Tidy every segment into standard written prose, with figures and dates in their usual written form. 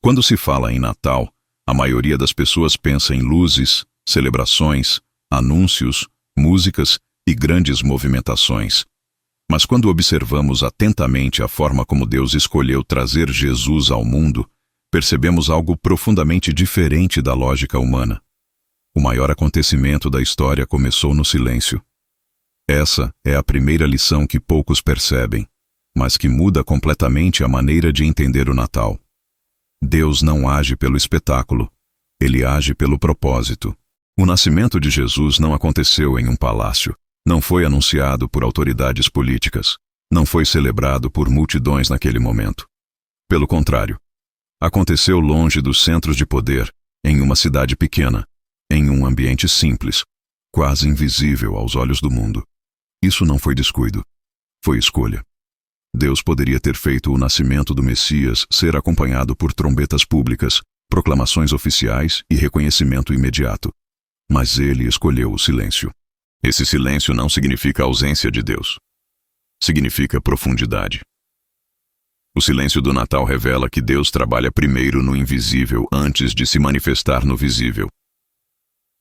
Quando se fala em Natal, a maioria das pessoas pensa em luzes, celebrações, anúncios, músicas e grandes movimentações. Mas quando observamos atentamente a forma como Deus escolheu trazer Jesus ao mundo, percebemos algo profundamente diferente da lógica humana. O maior acontecimento da história começou no silêncio. Essa é a primeira lição que poucos percebem, mas que muda completamente a maneira de entender o Natal. Deus não age pelo espetáculo, ele age pelo propósito. O nascimento de Jesus não aconteceu em um palácio, não foi anunciado por autoridades políticas, não foi celebrado por multidões naquele momento. Pelo contrário, aconteceu longe dos centros de poder, em uma cidade pequena, em um ambiente simples, quase invisível aos olhos do mundo. Isso não foi descuido, foi escolha. Deus poderia ter feito o nascimento do Messias ser acompanhado por trombetas públicas, proclamações oficiais e reconhecimento imediato. Mas ele escolheu o silêncio. Esse silêncio não significa ausência de Deus. Significa profundidade. O silêncio do Natal revela que Deus trabalha primeiro no invisível antes de se manifestar no visível.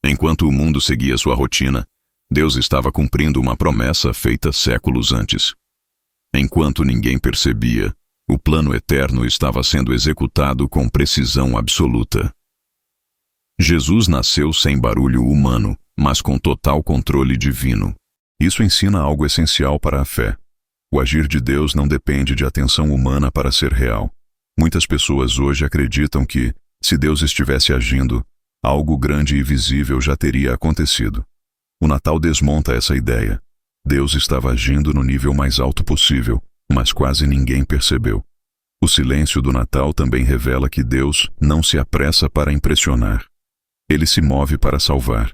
Enquanto o mundo seguia sua rotina, Deus estava cumprindo uma promessa feita séculos antes. Enquanto ninguém percebia, o plano eterno estava sendo executado com precisão absoluta. Jesus nasceu sem barulho humano, mas com total controle divino. Isso ensina algo essencial para a fé. O agir de Deus não depende de atenção humana para ser real. Muitas pessoas hoje acreditam que, se Deus estivesse agindo, algo grande e visível já teria acontecido. O Natal desmonta essa ideia. Deus estava agindo no nível mais alto possível, mas quase ninguém percebeu. O silêncio do Natal também revela que Deus não se apressa para impressionar. Ele se move para salvar.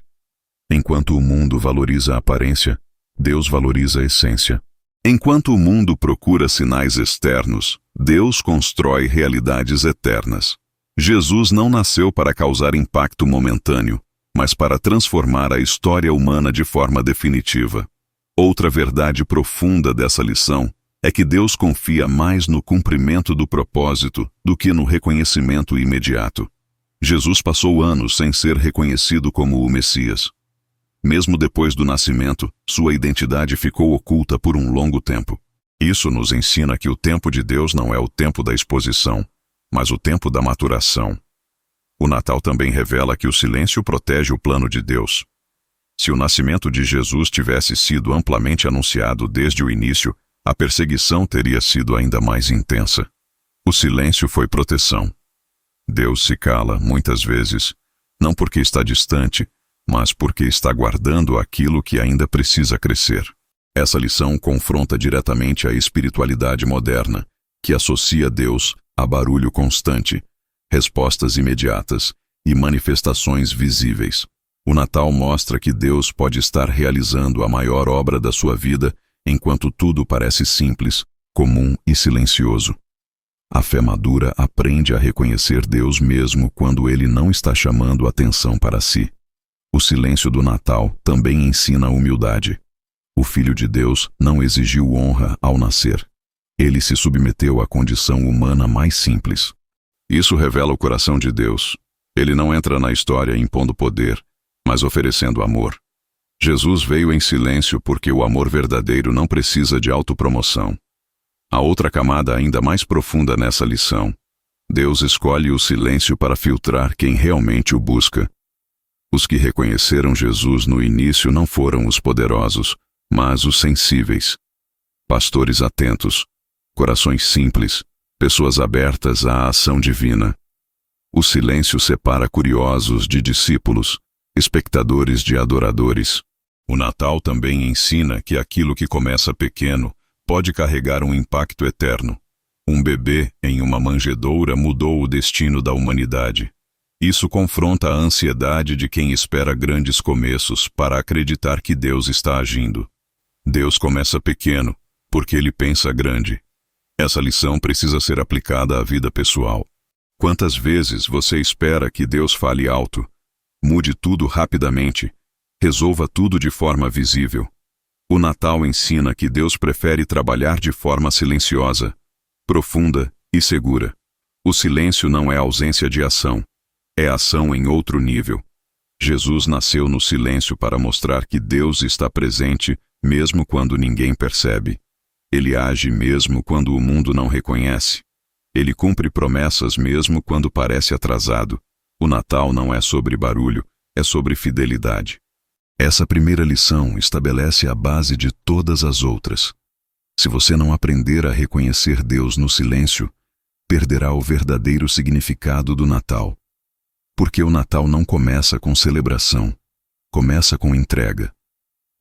Enquanto o mundo valoriza a aparência, Deus valoriza a essência. Enquanto o mundo procura sinais externos, Deus constrói realidades eternas. Jesus não nasceu para causar impacto momentâneo, mas para transformar a história humana de forma definitiva. Outra verdade profunda dessa lição é que Deus confia mais no cumprimento do propósito do que no reconhecimento imediato. Jesus passou anos sem ser reconhecido como o Messias. Mesmo depois do nascimento, sua identidade ficou oculta por um longo tempo. Isso nos ensina que o tempo de Deus não é o tempo da exposição, mas o tempo da maturação. O Natal também revela que o silêncio protege o plano de Deus. Se o nascimento de Jesus tivesse sido amplamente anunciado desde o início, a perseguição teria sido ainda mais intensa. O silêncio foi proteção. Deus se cala, muitas vezes, não porque está distante, mas porque está guardando aquilo que ainda precisa crescer. Essa lição confronta diretamente a espiritualidade moderna, que associa Deus a barulho constante, respostas imediatas e manifestações visíveis. O Natal mostra que Deus pode estar realizando a maior obra da sua vida enquanto tudo parece simples, comum e silencioso. A fé madura aprende a reconhecer Deus mesmo quando Ele não está chamando atenção para si. O silêncio do Natal também ensina a humildade. O Filho de Deus não exigiu honra ao nascer. Ele se submeteu à condição humana mais simples. Isso revela o coração de Deus. Ele não entra na história impondo poder, mas oferecendo amor. Jesus veio em silêncio porque o amor verdadeiro não precisa de autopromoção. Há outra camada ainda mais profunda nessa lição. Deus escolhe o silêncio para filtrar quem realmente o busca. Os que reconheceram Jesus no início não foram os poderosos, mas os sensíveis. Pastores atentos, corações simples, pessoas abertas à ação divina. O silêncio separa curiosos de discípulos, espectadores de adoradores. O Natal também ensina que aquilo que começa pequeno pode carregar um impacto eterno. Um bebê em uma manjedoura mudou o destino da humanidade. Isso confronta a ansiedade de quem espera grandes começos para acreditar que Deus está agindo. Deus começa pequeno, porque Ele pensa grande. Essa lição precisa ser aplicada à vida pessoal. Quantas vezes você espera que Deus fale alto, mude tudo rapidamente, resolva tudo de forma visível? O Natal ensina que Deus prefere trabalhar de forma silenciosa, profunda e segura. O silêncio não é ausência de ação. É ação em outro nível. Jesus nasceu no silêncio para mostrar que Deus está presente mesmo quando ninguém percebe. Ele age mesmo quando o mundo não reconhece. Ele cumpre promessas mesmo quando parece atrasado. O Natal não é sobre barulho, é sobre fidelidade. Essa primeira lição estabelece a base de todas as outras. Se você não aprender a reconhecer Deus no silêncio, perderá o verdadeiro significado do Natal. Porque o Natal não começa com celebração, começa com entrega.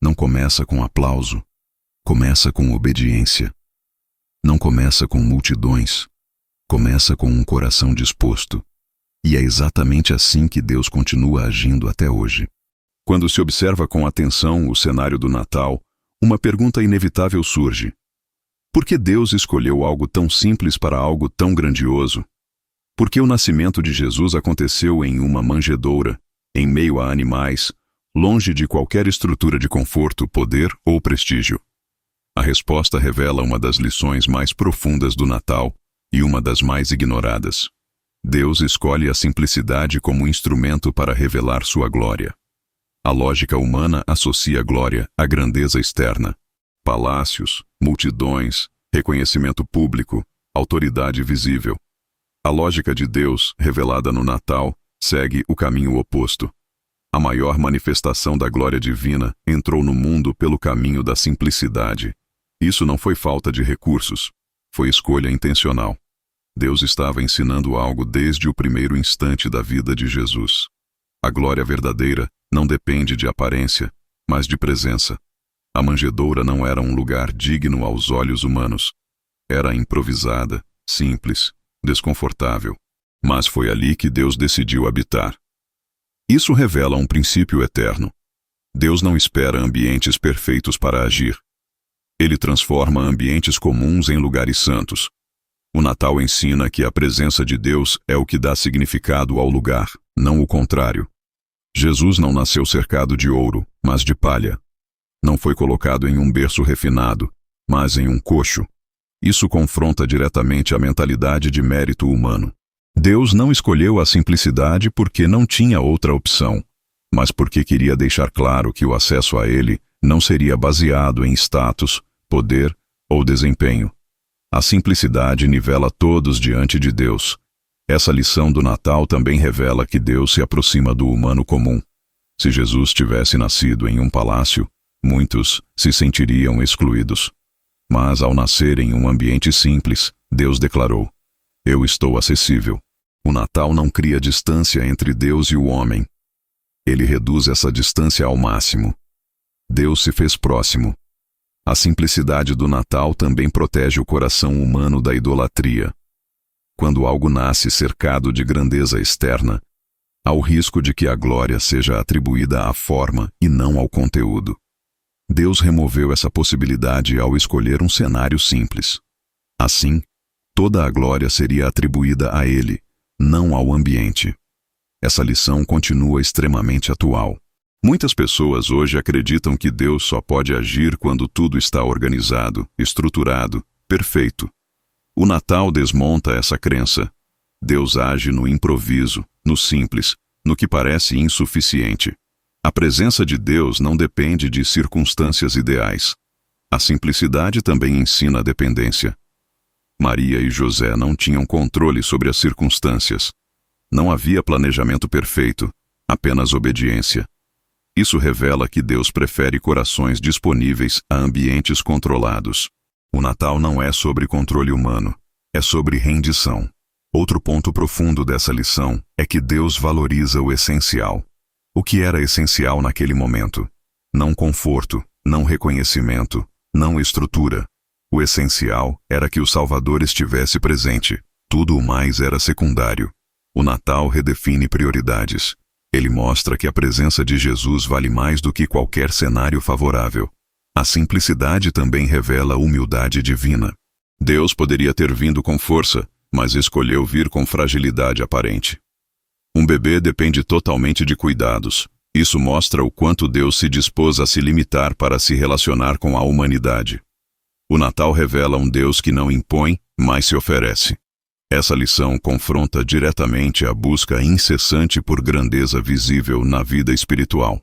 Não começa com aplauso, começa com obediência. Não começa com multidões, começa com um coração disposto. E é exatamente assim que Deus continua agindo até hoje. Quando se observa com atenção o cenário do Natal, uma pergunta inevitável surge. Por que Deus escolheu algo tão simples para algo tão grandioso? Por que o nascimento de Jesus aconteceu em uma manjedoura, em meio a animais, longe de qualquer estrutura de conforto, poder ou prestígio? A resposta revela uma das lições mais profundas do Natal e uma das mais ignoradas. Deus escolhe a simplicidade como instrumento para revelar sua glória. A lógica humana associa glória à grandeza externa. Palácios, multidões, reconhecimento público, autoridade visível. A lógica de Deus, revelada no Natal, segue o caminho oposto. A maior manifestação da glória divina entrou no mundo pelo caminho da simplicidade. Isso não foi falta de recursos, foi escolha intencional. Deus estava ensinando algo desde o primeiro instante da vida de Jesus. A glória verdadeira não depende de aparência, mas de presença. A manjedoura não era um lugar digno aos olhos humanos. Era improvisada, simples, desconfortável. Mas foi ali que Deus decidiu habitar. Isso revela um princípio eterno. Deus não espera ambientes perfeitos para agir. Ele transforma ambientes comuns em lugares santos. O Natal ensina que a presença de Deus é o que dá significado ao lugar, não o contrário. Jesus não nasceu cercado de ouro, mas de palha. Não foi colocado em um berço refinado, mas em um coxo. Isso confronta diretamente a mentalidade de mérito humano. Deus não escolheu a simplicidade porque não tinha outra opção, mas porque queria deixar claro que o acesso a Ele não seria baseado em status, poder ou desempenho. A simplicidade nivela todos diante de Deus. Essa lição do Natal também revela que Deus se aproxima do humano comum. Se Jesus tivesse nascido em um palácio, muitos se sentiriam excluídos. Mas ao nascer em um ambiente simples, Deus declarou: Eu estou acessível. O Natal não cria distância entre Deus e o homem. Ele reduz essa distância ao máximo. Deus se fez próximo. A simplicidade do Natal também protege o coração humano da idolatria. Quando algo nasce cercado de grandeza externa, há o risco de que a glória seja atribuída à forma e não ao conteúdo. Deus removeu essa possibilidade ao escolher um cenário simples. Assim, toda a glória seria atribuída a Ele, não ao ambiente. Essa lição continua extremamente atual. Muitas pessoas hoje acreditam que Deus só pode agir quando tudo está organizado, estruturado, perfeito. O Natal desmonta essa crença. Deus age no improviso, no simples, no que parece insuficiente. A presença de Deus não depende de circunstâncias ideais. A simplicidade também ensina a dependência. Maria e José não tinham controle sobre as circunstâncias. Não havia planejamento perfeito, apenas obediência. Isso revela que Deus prefere corações disponíveis a ambientes controlados. O Natal não é sobre controle humano, é sobre rendição. Outro ponto profundo dessa lição é que Deus valoriza o essencial. O que era essencial naquele momento? Não conforto, não reconhecimento, não estrutura. O essencial era que o Salvador estivesse presente. Tudo o mais era secundário. O Natal redefine prioridades. Ele mostra que a presença de Jesus vale mais do que qualquer cenário favorável. A simplicidade também revela a humildade divina. Deus poderia ter vindo com força, mas escolheu vir com fragilidade aparente. Um bebê depende totalmente de cuidados. Isso mostra o quanto Deus se dispôs a se limitar para se relacionar com a humanidade. O Natal revela um Deus que não impõe, mas se oferece. Essa lição confronta diretamente a busca incessante por grandeza visível na vida espiritual.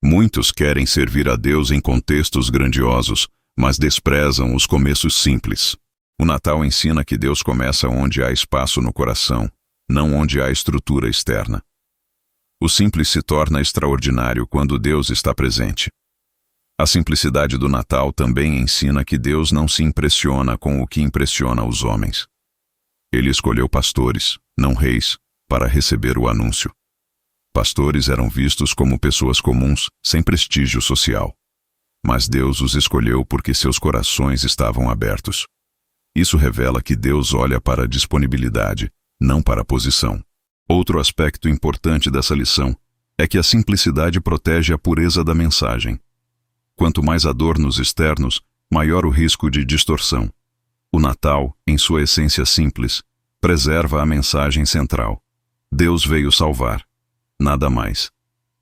Muitos querem servir a Deus em contextos grandiosos, mas desprezam os começos simples. O Natal ensina que Deus começa onde há espaço no coração, não onde há estrutura externa. O simples se torna extraordinário quando Deus está presente. A simplicidade do Natal também ensina que Deus não se impressiona com o que impressiona os homens. Ele escolheu pastores, não reis, para receber o anúncio. Pastores eram vistos como pessoas comuns, sem prestígio social. Mas Deus os escolheu porque seus corações estavam abertos. Isso revela que Deus olha para a disponibilidade, não para a posição. Outro aspecto importante dessa lição é que a simplicidade protege a pureza da mensagem. Quanto mais adornos externos, maior o risco de distorção. O Natal, em sua essência simples, preserva a mensagem central. Deus veio salvar. Nada mais,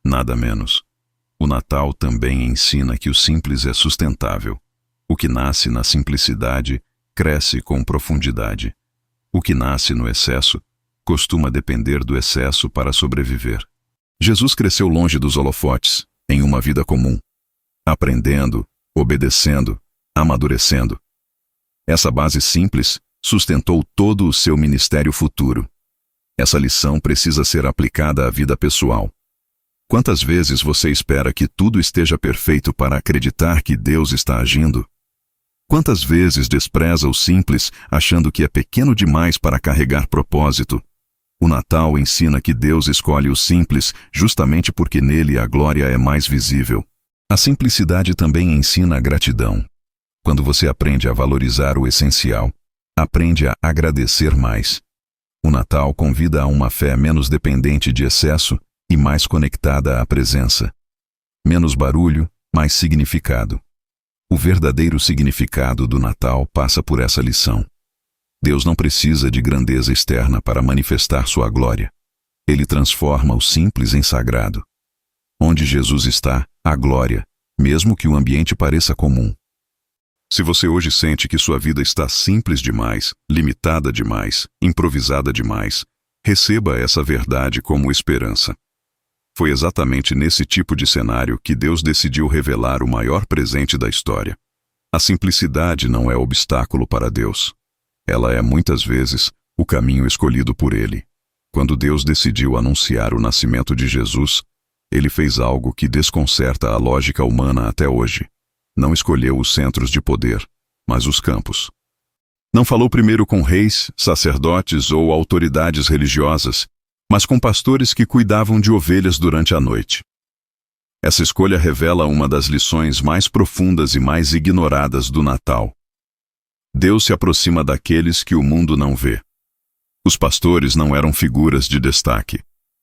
nada menos. O Natal também ensina que o simples é sustentável. O que nasce na simplicidade cresce com profundidade. O que nasce no excesso costuma depender do excesso para sobreviver. Jesus cresceu longe dos holofotes, em uma vida comum, aprendendo, obedecendo, amadurecendo. Essa base simples sustentou todo o seu ministério futuro. Essa lição precisa ser aplicada à vida pessoal. Quantas vezes você espera que tudo esteja perfeito para acreditar que Deus está agindo? Quantas vezes despreza o simples, achando que é pequeno demais para carregar propósito? O Natal ensina que Deus escolhe o simples justamente porque nele a glória é mais visível. A simplicidade também ensina a gratidão. Quando você aprende a valorizar o essencial, aprende a agradecer mais. O Natal convida a uma fé menos dependente de excesso e mais conectada à presença. Menos barulho, mais significado. O verdadeiro significado do Natal passa por essa lição. Deus não precisa de grandeza externa para manifestar sua glória. Ele transforma o simples em sagrado. Onde Jesus está, há glória, mesmo que o ambiente pareça comum. Se você hoje sente que sua vida está simples demais, limitada demais, improvisada demais, receba essa verdade como esperança. Foi exatamente nesse tipo de cenário que Deus decidiu revelar o maior presente da história. A simplicidade não é obstáculo para Deus. Ela é, muitas vezes, o caminho escolhido por Ele. Quando Deus decidiu anunciar o nascimento de Jesus, Ele fez algo que desconcerta a lógica humana até hoje. Não escolheu os centros de poder, mas os campos. Não falou primeiro com reis, sacerdotes ou autoridades religiosas, mas com pastores que cuidavam de ovelhas durante a noite. Essa escolha revela uma das lições mais profundas e mais ignoradas do Natal. Deus se aproxima daqueles que o mundo não vê. Os pastores não eram figuras de destaque.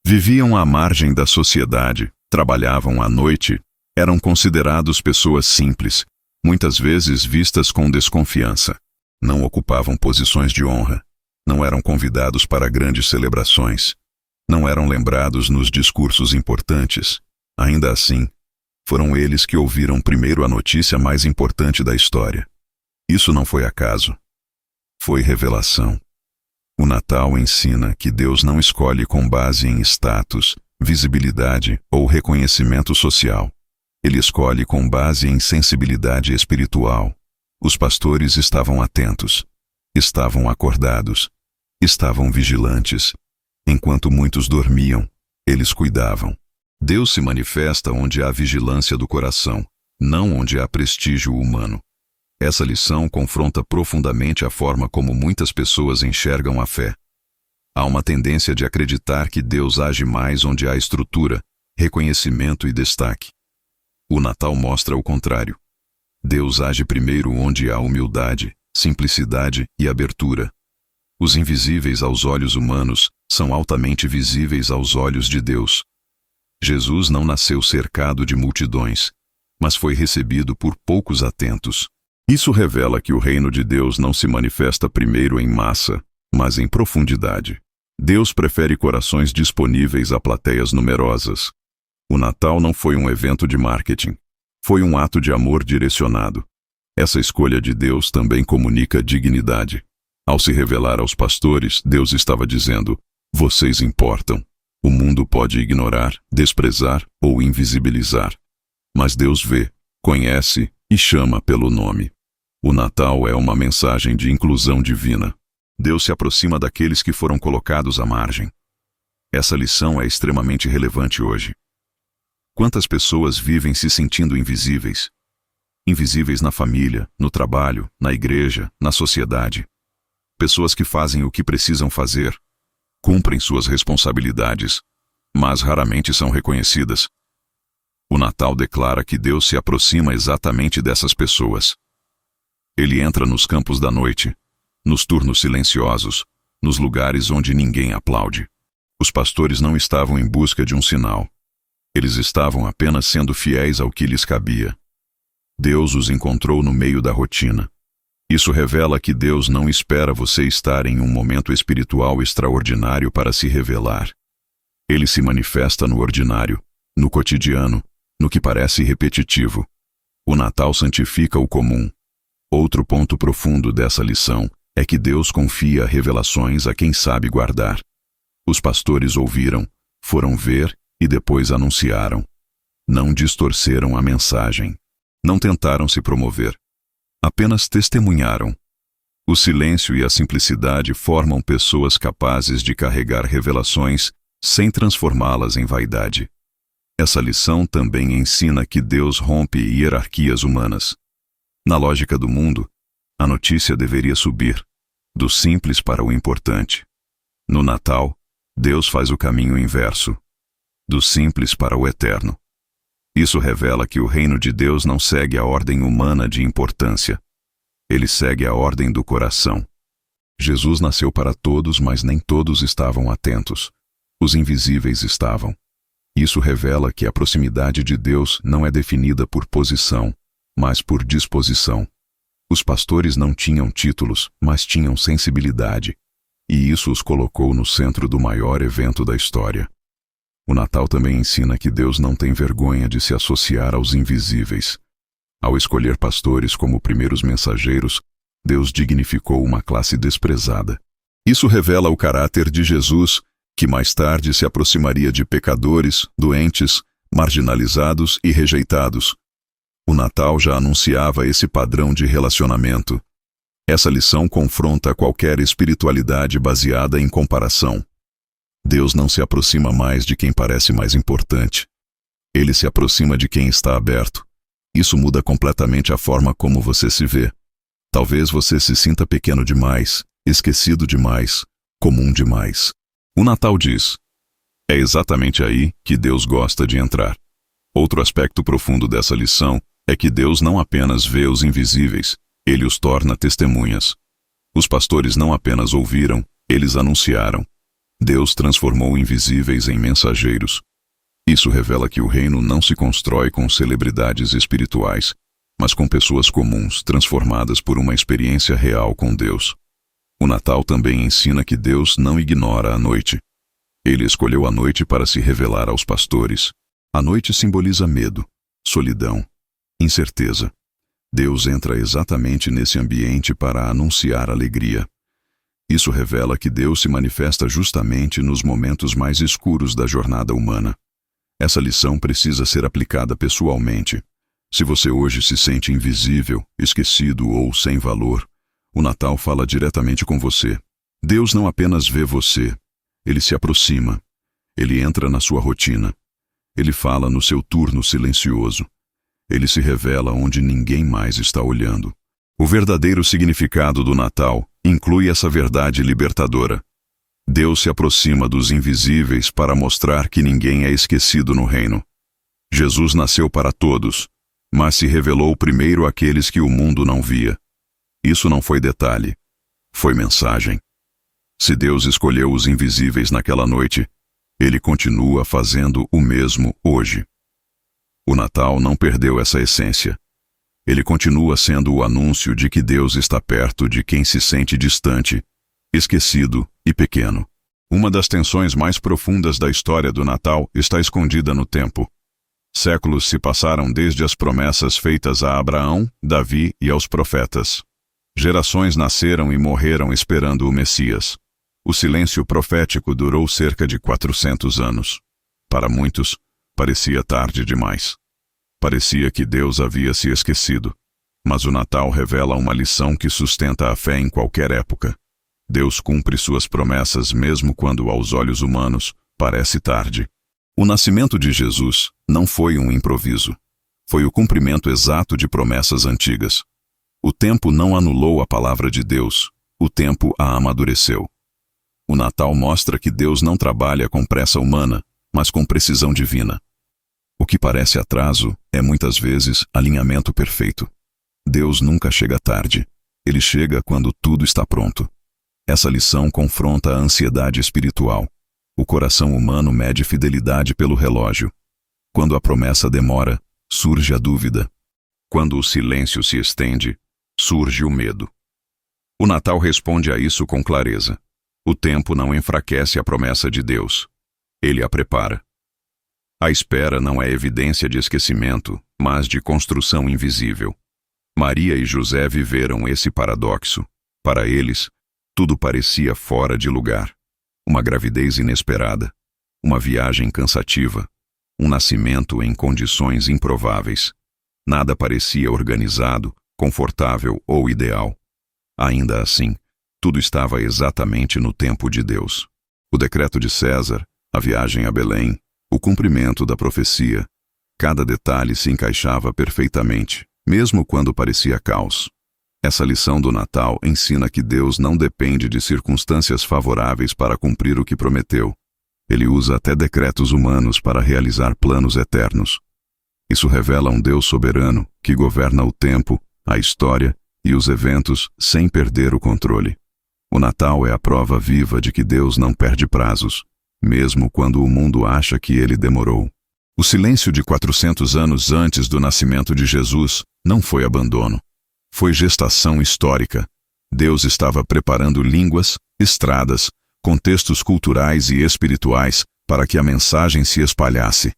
Viviam à margem da sociedade, trabalhavam à noite, eram considerados pessoas simples, muitas vezes vistas com desconfiança. Não ocupavam posições de honra, não eram convidados para grandes celebrações, não eram lembrados nos discursos importantes. Ainda assim, foram eles que ouviram primeiro a notícia mais importante da história. Isso não foi acaso. Foi revelação. O Natal ensina que Deus não escolhe com base em status, visibilidade ou reconhecimento social. Ele escolhe com base em sensibilidade espiritual. Os pastores estavam atentos, estavam acordados, estavam vigilantes. Enquanto muitos dormiam, eles cuidavam. Deus se manifesta onde há vigilância do coração, não onde há prestígio humano. Essa lição confronta profundamente a forma como muitas pessoas enxergam a fé. Há uma tendência de acreditar que Deus age mais onde há estrutura, reconhecimento e destaque. O Natal mostra o contrário. Deus age primeiro onde há humildade, simplicidade e abertura. Os invisíveis aos olhos humanos são altamente visíveis aos olhos de Deus. Jesus não nasceu cercado de multidões, mas foi recebido por poucos atentos. Isso revela que o reino de Deus não se manifesta primeiro em massa, mas em profundidade. Deus prefere corações disponíveis a plateias numerosas. O Natal não foi um evento de marketing. Foi um ato de amor direcionado. Essa escolha de Deus também comunica dignidade. Ao se revelar aos pastores, Deus estava dizendo: vocês importam. O mundo pode ignorar, desprezar ou invisibilizar. Mas Deus vê, conhece e chama pelo nome. O Natal é uma mensagem de inclusão divina. Deus se aproxima daqueles que foram colocados à margem. Essa lição é extremamente relevante hoje. Quantas pessoas vivem se sentindo invisíveis? Invisíveis na família, no trabalho, na igreja, na sociedade. Pessoas que fazem o que precisam fazer, cumprem suas responsabilidades, mas raramente são reconhecidas. O Natal declara que Deus se aproxima exatamente dessas pessoas. Ele entra nos campos da noite, nos turnos silenciosos, nos lugares onde ninguém aplaude. Os pastores não estavam em busca de um sinal. Eles estavam apenas sendo fiéis ao que lhes cabia. Deus os encontrou no meio da rotina. Isso revela que Deus não espera você estar em um momento espiritual extraordinário para se revelar. Ele se manifesta no ordinário, no cotidiano, no que parece repetitivo. O Natal santifica o comum. Outro ponto profundo dessa lição é que Deus confia revelações a quem sabe guardar. Os pastores ouviram, foram ver e depois anunciaram. Não distorceram a mensagem. Não tentaram se promover. Apenas testemunharam. O silêncio e a simplicidade formam pessoas capazes de carregar revelações sem transformá-las em vaidade. Essa lição também ensina que Deus rompe hierarquias humanas. Na lógica do mundo, a notícia deveria subir, do simples para o importante. No Natal, Deus faz o caminho inverso, do simples para o eterno. Isso revela que o reino de Deus não segue a ordem humana de importância. Ele segue a ordem do coração. Jesus nasceu para todos, mas nem todos estavam atentos. Os invisíveis estavam. Isso revela que a proximidade de Deus não é definida por posição, mas por disposição. Os pastores não tinham títulos, mas tinham sensibilidade, e isso os colocou no centro do maior evento da história. O Natal também ensina que Deus não tem vergonha de se associar aos invisíveis. Ao escolher pastores como primeiros mensageiros, Deus dignificou uma classe desprezada. Isso revela o caráter de Jesus, que mais tarde se aproximaria de pecadores, doentes, marginalizados e rejeitados. O Natal já anunciava esse padrão de relacionamento. Essa lição confronta qualquer espiritualidade baseada em comparação. Deus não se aproxima mais de quem parece mais importante. Ele se aproxima de quem está aberto. Isso muda completamente a forma como você se vê. Talvez você se sinta pequeno demais, esquecido demais, comum demais. O Natal diz: é exatamente aí que Deus gosta de entrar. Outro aspecto profundo dessa lição é que Deus não apenas vê os invisíveis, Ele os torna testemunhas. Os pastores não apenas ouviram, eles anunciaram. Deus transformou invisíveis em mensageiros. Isso revela que o reino não se constrói com celebridades espirituais, mas com pessoas comuns transformadas por uma experiência real com Deus. O Natal também ensina que Deus não ignora a noite. Ele escolheu a noite para se revelar aos pastores. A noite simboliza medo, solidão, incerteza. Deus entra exatamente nesse ambiente para anunciar alegria. Isso revela que Deus se manifesta justamente nos momentos mais escuros da jornada humana. Essa lição precisa ser aplicada pessoalmente. Se você hoje se sente invisível, esquecido ou sem valor, o Natal fala diretamente com você. Deus não apenas vê você, Ele se aproxima. Ele entra na sua rotina. Ele fala no seu turno silencioso. Ele se revela onde ninguém mais está olhando. O verdadeiro significado do Natal inclui essa verdade libertadora. Deus se aproxima dos invisíveis para mostrar que ninguém é esquecido no reino. Jesus nasceu para todos, mas se revelou primeiro àqueles que o mundo não via. Isso não foi detalhe, foi mensagem. Se Deus escolheu os invisíveis naquela noite, Ele continua fazendo o mesmo hoje. O Natal não perdeu essa essência. Ele continua sendo o anúncio de que Deus está perto de quem se sente distante, esquecido e pequeno. Uma das tensões mais profundas da história do Natal está escondida no tempo. Séculos se passaram desde as promessas feitas a Abraão, Davi e aos profetas. Gerações nasceram e morreram esperando o Messias. O silêncio profético durou cerca de 400 anos. Para muitos, parecia tarde demais. Parecia que Deus havia se esquecido. Mas o Natal revela uma lição que sustenta a fé em qualquer época. Deus cumpre suas promessas mesmo quando, aos olhos humanos, parece tarde. O nascimento de Jesus não foi um improviso. Foi o cumprimento exato de promessas antigas. O tempo não anulou a palavra de Deus, o tempo a amadureceu. O Natal mostra que Deus não trabalha com pressa humana, mas com precisão divina. O que parece atraso é muitas vezes alinhamento perfeito. Deus nunca chega tarde. Ele chega quando tudo está pronto. Essa lição confronta a ansiedade espiritual. O coração humano mede fidelidade pelo relógio. Quando a promessa demora, surge a dúvida. Quando o silêncio se estende, surge o medo. O Natal responde a isso com clareza. O tempo não enfraquece a promessa de Deus. Ele a prepara. A espera não é evidência de esquecimento, mas de construção invisível. Maria e José viveram esse paradoxo. Para eles, tudo parecia fora de lugar. Uma gravidez inesperada, uma viagem cansativa, um nascimento em condições improváveis. Nada parecia organizado, confortável ou ideal. Ainda assim, tudo estava exatamente no tempo de Deus. O decreto de César, a viagem a Belém, o cumprimento da profecia, cada detalhe se encaixava perfeitamente, mesmo quando parecia caos. Essa lição do Natal ensina que Deus não depende de circunstâncias favoráveis para cumprir o que prometeu. Ele usa até decretos humanos para realizar planos eternos. Isso revela um Deus soberano que governa o tempo, a história e os eventos sem perder o controle. O Natal é a prova viva de que Deus não perde prazos, mesmo quando o mundo acha que ele demorou. O silêncio de 400 anos antes do nascimento de Jesus não foi abandono. Foi gestação histórica. Deus estava preparando línguas, estradas, contextos culturais e espirituais para que a mensagem se espalhasse.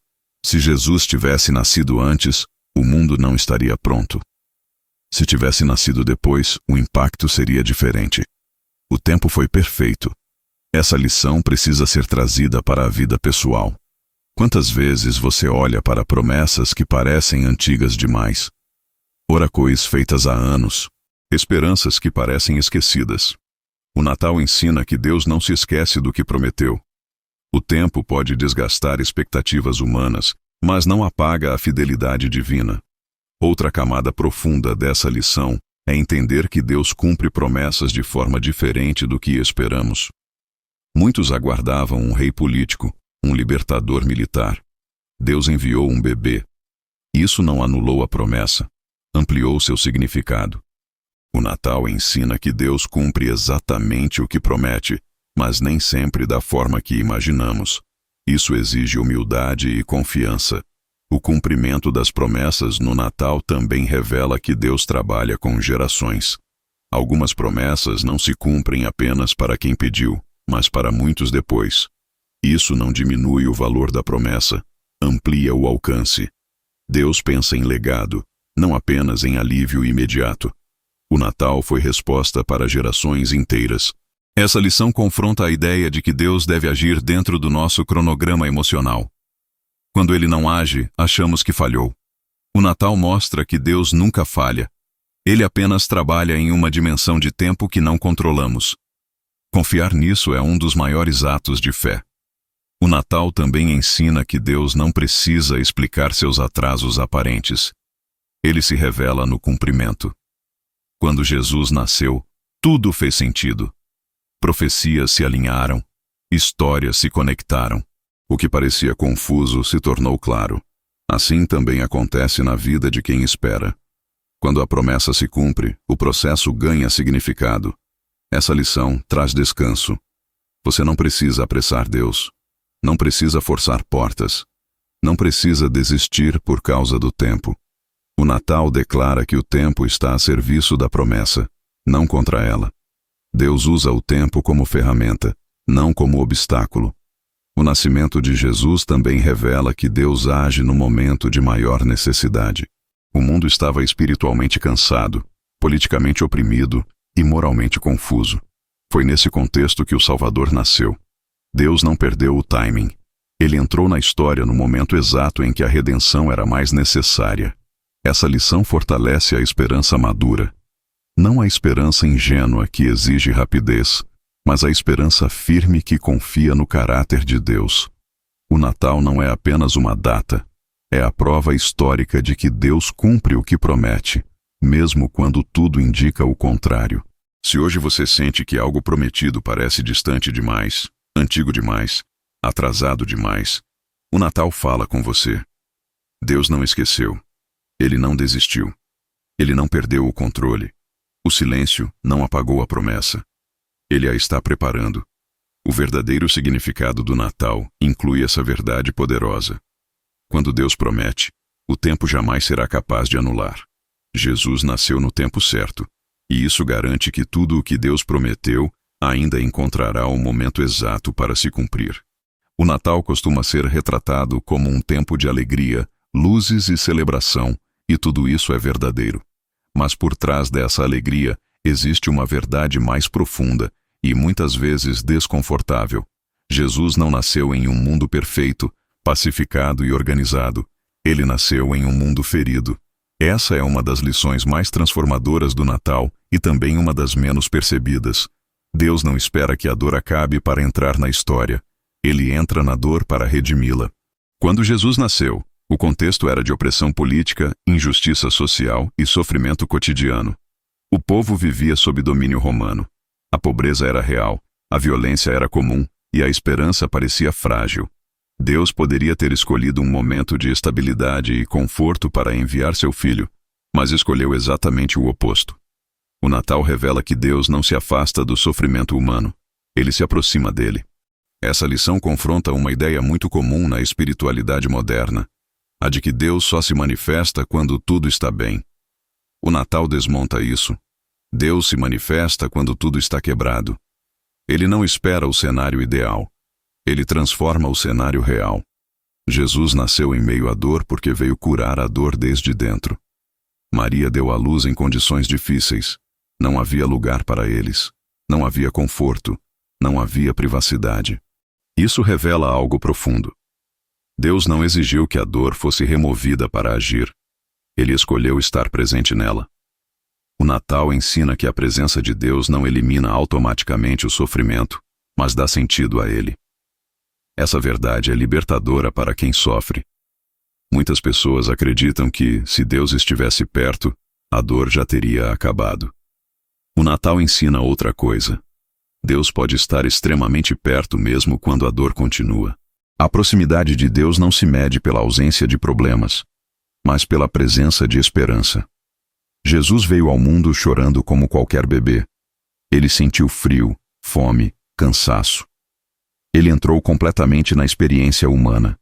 Se Jesus tivesse nascido antes, o mundo não estaria pronto. Se tivesse nascido depois, o impacto seria diferente. O tempo foi perfeito. Essa lição precisa ser trazida para a vida pessoal. Quantas vezes você olha para promessas que parecem antigas demais? Orações feitas há anos, esperanças que parecem esquecidas. O Natal ensina que Deus não se esquece do que prometeu. O tempo pode desgastar expectativas humanas, mas não apaga a fidelidade divina. Outra camada profunda dessa lição é entender que Deus cumpre promessas de forma diferente do que esperamos. Muitos aguardavam um rei político, um libertador militar. Deus enviou um bebê. Isso não anulou a promessa. Ampliou seu significado. O Natal ensina que Deus cumpre exatamente o que promete, mas nem sempre da forma que imaginamos. Isso exige humildade e confiança. O cumprimento das promessas no Natal também revela que Deus trabalha com gerações. Algumas promessas não se cumprem apenas para quem pediu, mas para muitos depois. Isso não diminui o valor da promessa, amplia o alcance. Deus pensa em legado, não apenas em alívio imediato. O Natal foi resposta para gerações inteiras. Essa lição confronta a ideia de que Deus deve agir dentro do nosso cronograma emocional. Quando ele não age, achamos que falhou. O Natal mostra que Deus nunca falha. Ele apenas trabalha em uma dimensão de tempo que não controlamos. Confiar nisso é um dos maiores atos de fé. O Natal também ensina que Deus não precisa explicar seus atrasos aparentes. Ele se revela no cumprimento. Quando Jesus nasceu, tudo fez sentido. Profecias se alinharam, histórias se conectaram. O que parecia confuso se tornou claro. Assim também acontece na vida de quem espera. Quando a promessa se cumpre, o processo ganha significado. Essa lição traz descanso. Você não precisa apressar Deus. Não precisa forçar portas. Não precisa desistir por causa do tempo. O Natal declara que o tempo está a serviço da promessa, não contra ela. Deus usa o tempo como ferramenta, não como obstáculo. O nascimento de Jesus também revela que Deus age no momento de maior necessidade. O mundo estava espiritualmente cansado. politicamente oprimido e moralmente confuso. Foi nesse contexto que o Salvador nasceu. Deus não perdeu o timing. Ele entrou na história no momento exato em que a redenção era mais necessária. Essa lição fortalece a esperança madura. Não a esperança ingênua que exige rapidez, mas a esperança firme que confia no caráter de Deus. O Natal não é apenas uma data, é a prova histórica de que Deus cumpre o que promete, mesmo quando tudo indica o contrário. Se hoje você sente que algo prometido parece distante demais, antigo demais, atrasado demais, o Natal fala com você. Deus não esqueceu. Ele não desistiu. Ele não perdeu o controle. O silêncio não apagou a promessa. Ele a está preparando. O verdadeiro significado do Natal inclui essa verdade poderosa. Quando Deus promete, o tempo jamais será capaz de anular. Jesus nasceu no tempo certo, e isso garante que tudo o que Deus prometeu ainda encontrará o momento exato para se cumprir. O Natal costuma ser retratado como um tempo de alegria, luzes e celebração, e tudo isso é verdadeiro. Mas por trás dessa alegria existe uma verdade mais profunda e muitas vezes desconfortável. Jesus não nasceu em um mundo perfeito, pacificado e organizado. Ele nasceu em um mundo ferido. Essa é uma das lições mais transformadoras do Natal e também uma das menos percebidas. Deus não espera que a dor acabe para entrar na história. Ele entra na dor para redimi-la. Quando Jesus nasceu, o contexto era de opressão política, injustiça social e sofrimento cotidiano. O povo vivia sob domínio romano. A pobreza era real, a violência era comum e a esperança parecia frágil. Deus poderia ter escolhido um momento de estabilidade e conforto para enviar seu filho, mas escolheu exatamente o oposto. O Natal revela que Deus não se afasta do sofrimento humano. Ele se aproxima dele. Essa lição confronta uma ideia muito comum na espiritualidade moderna, a de que Deus só se manifesta quando tudo está bem. O Natal desmonta isso. Deus se manifesta quando tudo está quebrado. Ele não espera o cenário ideal. Ele transforma o cenário real. Jesus nasceu em meio à dor porque veio curar a dor desde dentro. Maria deu à luz em condições difíceis. Não havia lugar para eles. Não havia conforto. Não havia privacidade. Isso revela algo profundo. Deus não exigiu que a dor fosse removida para agir. Ele escolheu estar presente nela. O Natal ensina que a presença de Deus não elimina automaticamente o sofrimento, mas dá sentido a ele. Essa verdade é libertadora para quem sofre. Muitas pessoas acreditam que, se Deus estivesse perto, a dor já teria acabado. O Natal ensina outra coisa. Deus pode estar extremamente perto mesmo quando a dor continua. A proximidade de Deus não se mede pela ausência de problemas, mas pela presença de esperança. Jesus veio ao mundo chorando como qualquer bebê. Ele sentiu frio, fome, cansaço. Ele entrou completamente na experiência humana.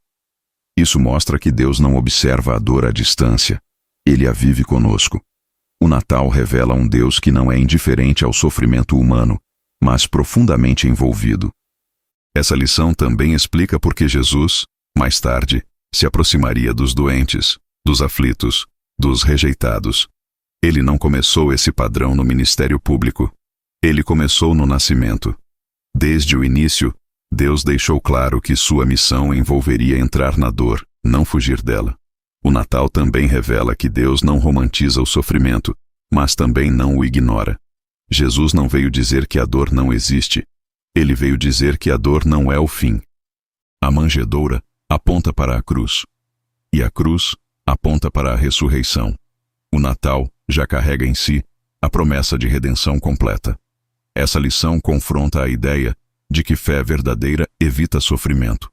Isso mostra que Deus não observa a dor à distância. Ele a vive conosco. O Natal revela um Deus que não é indiferente ao sofrimento humano, mas profundamente envolvido. Essa lição também explica por que Jesus, mais tarde, se aproximaria dos doentes, dos aflitos, dos rejeitados. Ele não começou esse padrão no ministério público. Ele começou no nascimento. Desde o início, Deus deixou claro que sua missão envolveria entrar na dor, não fugir dela. O Natal também revela que Deus não romantiza o sofrimento, mas também não o ignora. Jesus não veio dizer que a dor não existe. Ele veio dizer que a dor não é o fim. A manjedoura aponta para a cruz, e a cruz aponta para a ressurreição. O Natal já carrega em si a promessa de redenção completa. Essa lição confronta a ideia de que fé verdadeira evita sofrimento.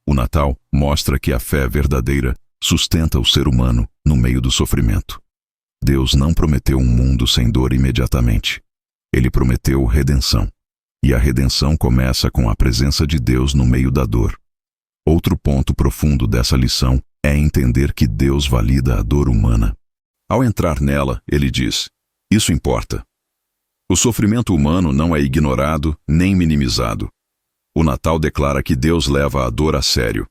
O Natal mostra que a fé verdadeira sustenta o ser humano no meio do sofrimento. Deus não prometeu um mundo sem dor imediatamente. Ele prometeu redenção. E a redenção começa com a presença de Deus no meio da dor. Outro ponto profundo dessa lição é entender que Deus valida a dor humana. Ao entrar nela, ele diz: isso importa. O sofrimento humano não é ignorado nem minimizado. O Natal declara que Deus leva a dor a sério.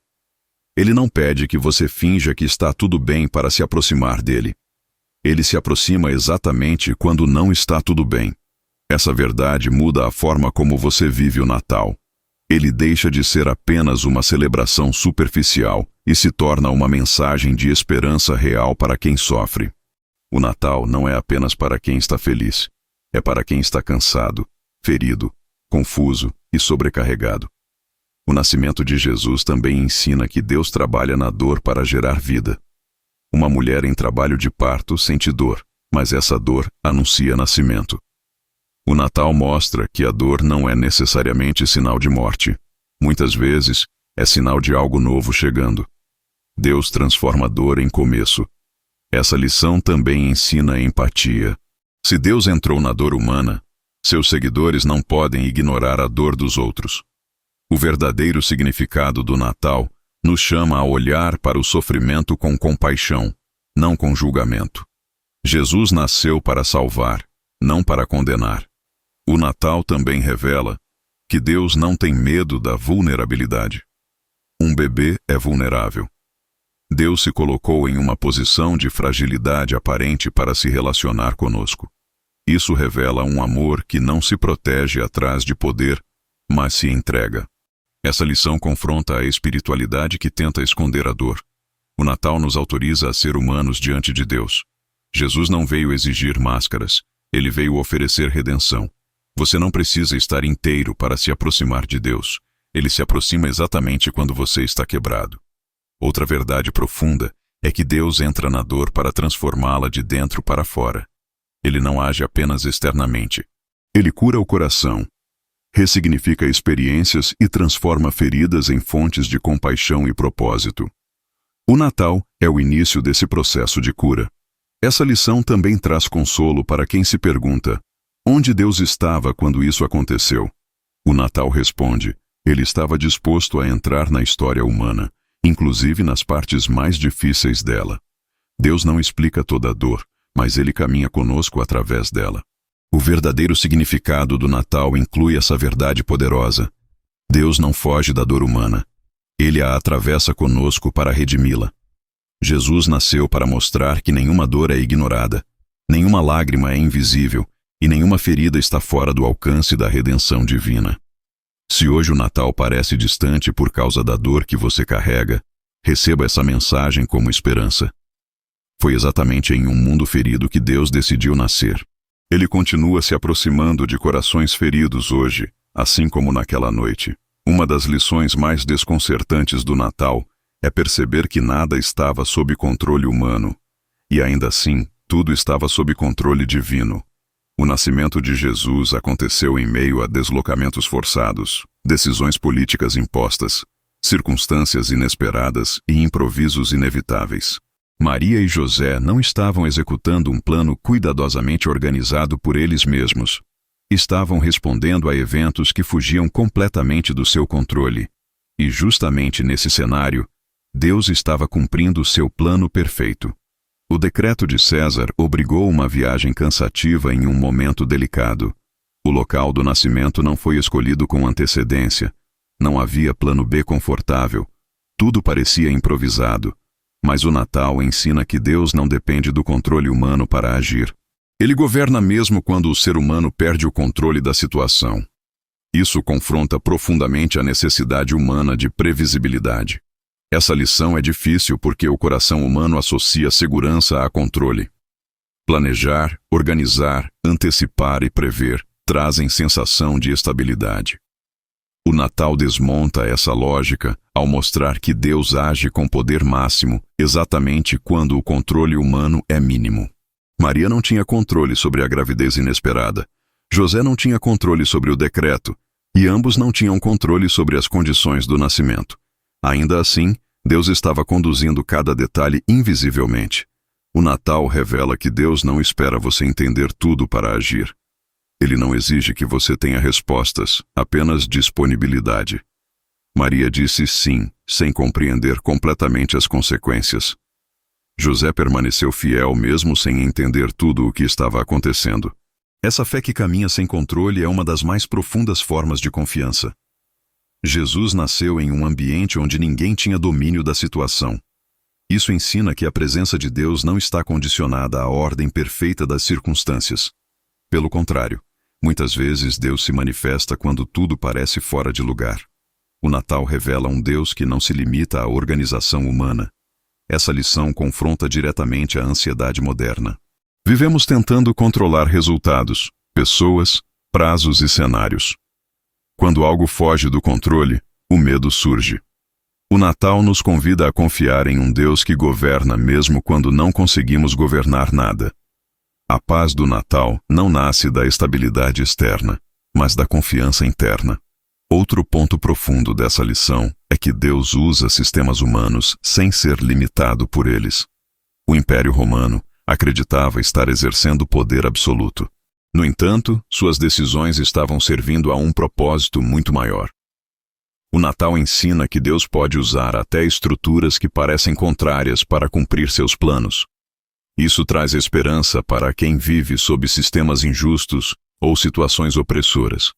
Ele não pede que você finja que está tudo bem para se aproximar dele. Ele se aproxima exatamente quando não está tudo bem. Essa verdade muda a forma como você vive o Natal. Ele deixa de ser apenas uma celebração superficial e se torna uma mensagem de esperança real para quem sofre. O Natal não é apenas para quem está feliz. É para quem está cansado, ferido, confuso e sobrecarregado. O nascimento de Jesus também ensina que Deus trabalha na dor para gerar vida. Uma mulher em trabalho de parto sente dor, mas essa dor anuncia nascimento. O Natal mostra que a dor não é necessariamente sinal de morte. Muitas vezes, é sinal de algo novo chegando. Deus transforma a dor em começo. Essa lição também ensina empatia. Se Deus entrou na dor humana, seus seguidores não podem ignorar a dor dos outros. O verdadeiro significado do Natal nos chama a olhar para o sofrimento com compaixão, não com julgamento. Jesus nasceu para salvar, não para condenar. O Natal também revela que Deus não tem medo da vulnerabilidade. Um bebê é vulnerável. Deus se colocou em uma posição de fragilidade aparente para se relacionar conosco. Isso revela um amor que não se protege atrás de poder, mas se entrega. Essa lição confronta a espiritualidade que tenta esconder a dor. O Natal nos autoriza a ser humanos diante de Deus. Jesus não veio exigir máscaras, ele veio oferecer redenção. Você não precisa estar inteiro para se aproximar de Deus. Ele se aproxima exatamente quando você está quebrado. Outra verdade profunda é que Deus entra na dor para transformá-la de dentro para fora. Ele não age apenas externamente. Ele cura o coração, ressignifica experiências e transforma feridas em fontes de compaixão e propósito. O Natal é o início desse processo de cura. Essa lição também traz consolo para quem se pergunta: onde Deus estava quando isso aconteceu? O Natal responde: ele estava disposto a entrar na história humana, inclusive nas partes mais difíceis dela. Deus não explica toda a dor, mas ele caminha conosco através dela. O verdadeiro significado do Natal inclui essa verdade poderosa. Deus não foge da dor humana. Ele a atravessa conosco para redimi-la. Jesus nasceu para mostrar que nenhuma dor é ignorada, nenhuma lágrima é invisível e nenhuma ferida está fora do alcance da redenção divina. Se hoje o Natal parece distante por causa da dor que você carrega, receba essa mensagem como esperança. Foi exatamente em um mundo ferido que Deus decidiu nascer. Ele continua se aproximando de corações feridos hoje, assim como naquela noite. Uma das lições mais desconcertantes do Natal é perceber que nada estava sob controle humano, e ainda assim, tudo estava sob controle divino. O nascimento de Jesus aconteceu em meio a deslocamentos forçados, decisões políticas impostas, circunstâncias inesperadas e improvisos inevitáveis. Maria e José não estavam executando um plano cuidadosamente organizado por eles mesmos. Estavam respondendo a eventos que fugiam completamente do seu controle. E justamente nesse cenário, Deus estava cumprindo seu plano perfeito. O decreto de César obrigou uma viagem cansativa em um momento delicado. O local do nascimento não foi escolhido com antecedência. Não havia plano B confortável. Tudo parecia improvisado. Mas o Natal ensina que Deus não depende do controle humano para agir. Ele governa mesmo quando o ser humano perde o controle da situação. Isso confronta profundamente a necessidade humana de previsibilidade. Essa lição é difícil porque o coração humano associa segurança a controle. Planejar, organizar, antecipar e prever trazem sensação de estabilidade. O Natal desmonta essa lógica ao mostrar que Deus age com poder máximo exatamente quando o controle humano é mínimo. Maria não tinha controle sobre a gravidez inesperada. José não tinha controle sobre o decreto, e ambos não tinham controle sobre as condições do nascimento. Ainda assim, Deus estava conduzindo cada detalhe invisivelmente. O Natal revela que Deus não espera você entender tudo para agir. Ele não exige que você tenha respostas, apenas disponibilidade. Maria disse sim, sem compreender completamente as consequências. José permaneceu fiel mesmo sem entender tudo o que estava acontecendo. Essa fé que caminha sem controle é uma das mais profundas formas de confiança. Jesus nasceu em um ambiente onde ninguém tinha domínio da situação. Isso ensina que a presença de Deus não está condicionada à ordem perfeita das circunstâncias. Pelo contrário, muitas vezes Deus se manifesta quando tudo parece fora de lugar. O Natal revela um Deus que não se limita à organização humana. Essa lição confronta diretamente a ansiedade moderna. Vivemos tentando controlar resultados, pessoas, prazos e cenários. Quando algo foge do controle, o medo surge. O Natal nos convida a confiar em um Deus que governa mesmo quando não conseguimos governar nada. A paz do Natal não nasce da estabilidade externa, mas da confiança interna. Outro ponto profundo dessa lição é que Deus usa sistemas humanos sem ser limitado por eles. O Império Romano acreditava estar exercendo poder absoluto. No entanto, suas decisões estavam servindo a um propósito muito maior. O Natal ensina que Deus pode usar até estruturas que parecem contrárias para cumprir seus planos. Isso traz esperança para quem vive sob sistemas injustos ou situações opressoras.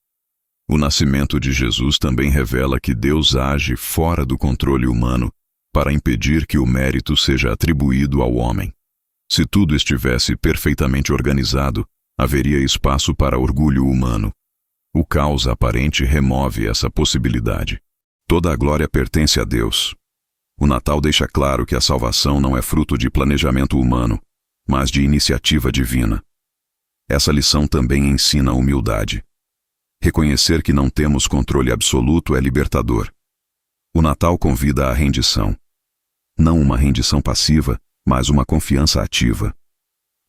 O nascimento de Jesus também revela que Deus age fora do controle humano para impedir que o mérito seja atribuído ao homem. Se tudo estivesse perfeitamente organizado, haveria espaço para orgulho humano. O caos aparente remove essa possibilidade. Toda a glória pertence a Deus. O Natal deixa claro que a salvação não é fruto de planejamento humano, mas de iniciativa divina. Essa lição também ensina a humildade. Reconhecer que não temos controle absoluto é libertador. O Natal convida à rendição. Não uma rendição passiva, mas uma confiança ativa.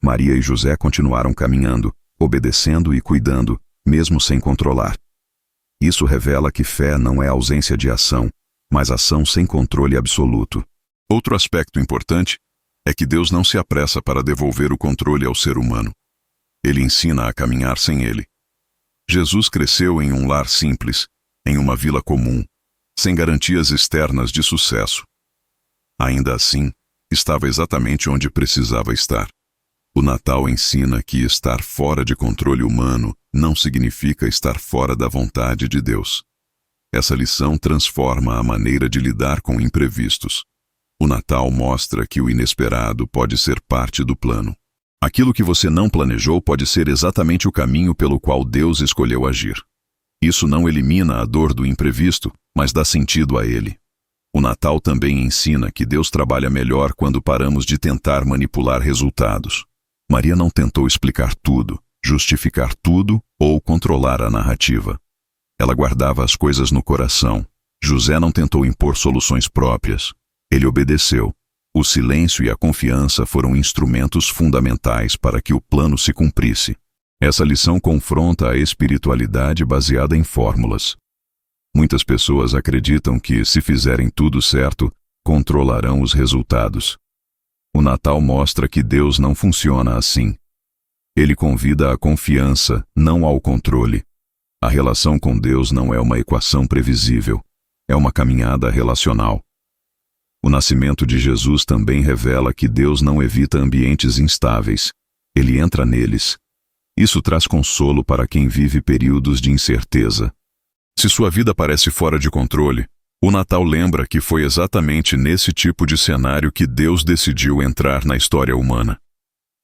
Maria e José continuaram caminhando, obedecendo e cuidando, mesmo sem controlar. Isso revela que fé não é ausência de ação, mas ação sem controle absoluto. Outro aspecto importante é que Deus não se apressa para devolver o controle ao ser humano. Ele ensina a caminhar sem ele. Jesus cresceu em um lar simples, em uma vila comum, sem garantias externas de sucesso. Ainda assim, estava exatamente onde precisava estar. O Natal ensina que estar fora de controle humano não significa estar fora da vontade de Deus. Essa lição transforma a maneira de lidar com imprevistos. O Natal mostra que o inesperado pode ser parte do plano. Aquilo que você não planejou pode ser exatamente o caminho pelo qual Deus escolheu agir. Isso não elimina a dor do imprevisto, mas dá sentido a ele. O Natal também ensina que Deus trabalha melhor quando paramos de tentar manipular resultados. Maria não tentou explicar tudo, justificar tudo ou controlar a narrativa. Ela guardava as coisas no coração. José não tentou impor soluções próprias. Ele obedeceu. O silêncio e a confiança foram instrumentos fundamentais para que o plano se cumprisse. Essa lição confronta a espiritualidade baseada em fórmulas. Muitas pessoas acreditam que, se fizerem tudo certo, controlarão os resultados. O Natal mostra que Deus não funciona assim. Ele convida à confiança, não ao controle. A relação com Deus não é uma equação previsível. É uma caminhada relacional. O nascimento de Jesus também revela que Deus não evita ambientes instáveis. Ele entra neles. Isso traz consolo para quem vive períodos de incerteza. Se sua vida parece fora de controle, o Natal lembra que foi exatamente nesse tipo de cenário que Deus decidiu entrar na história humana.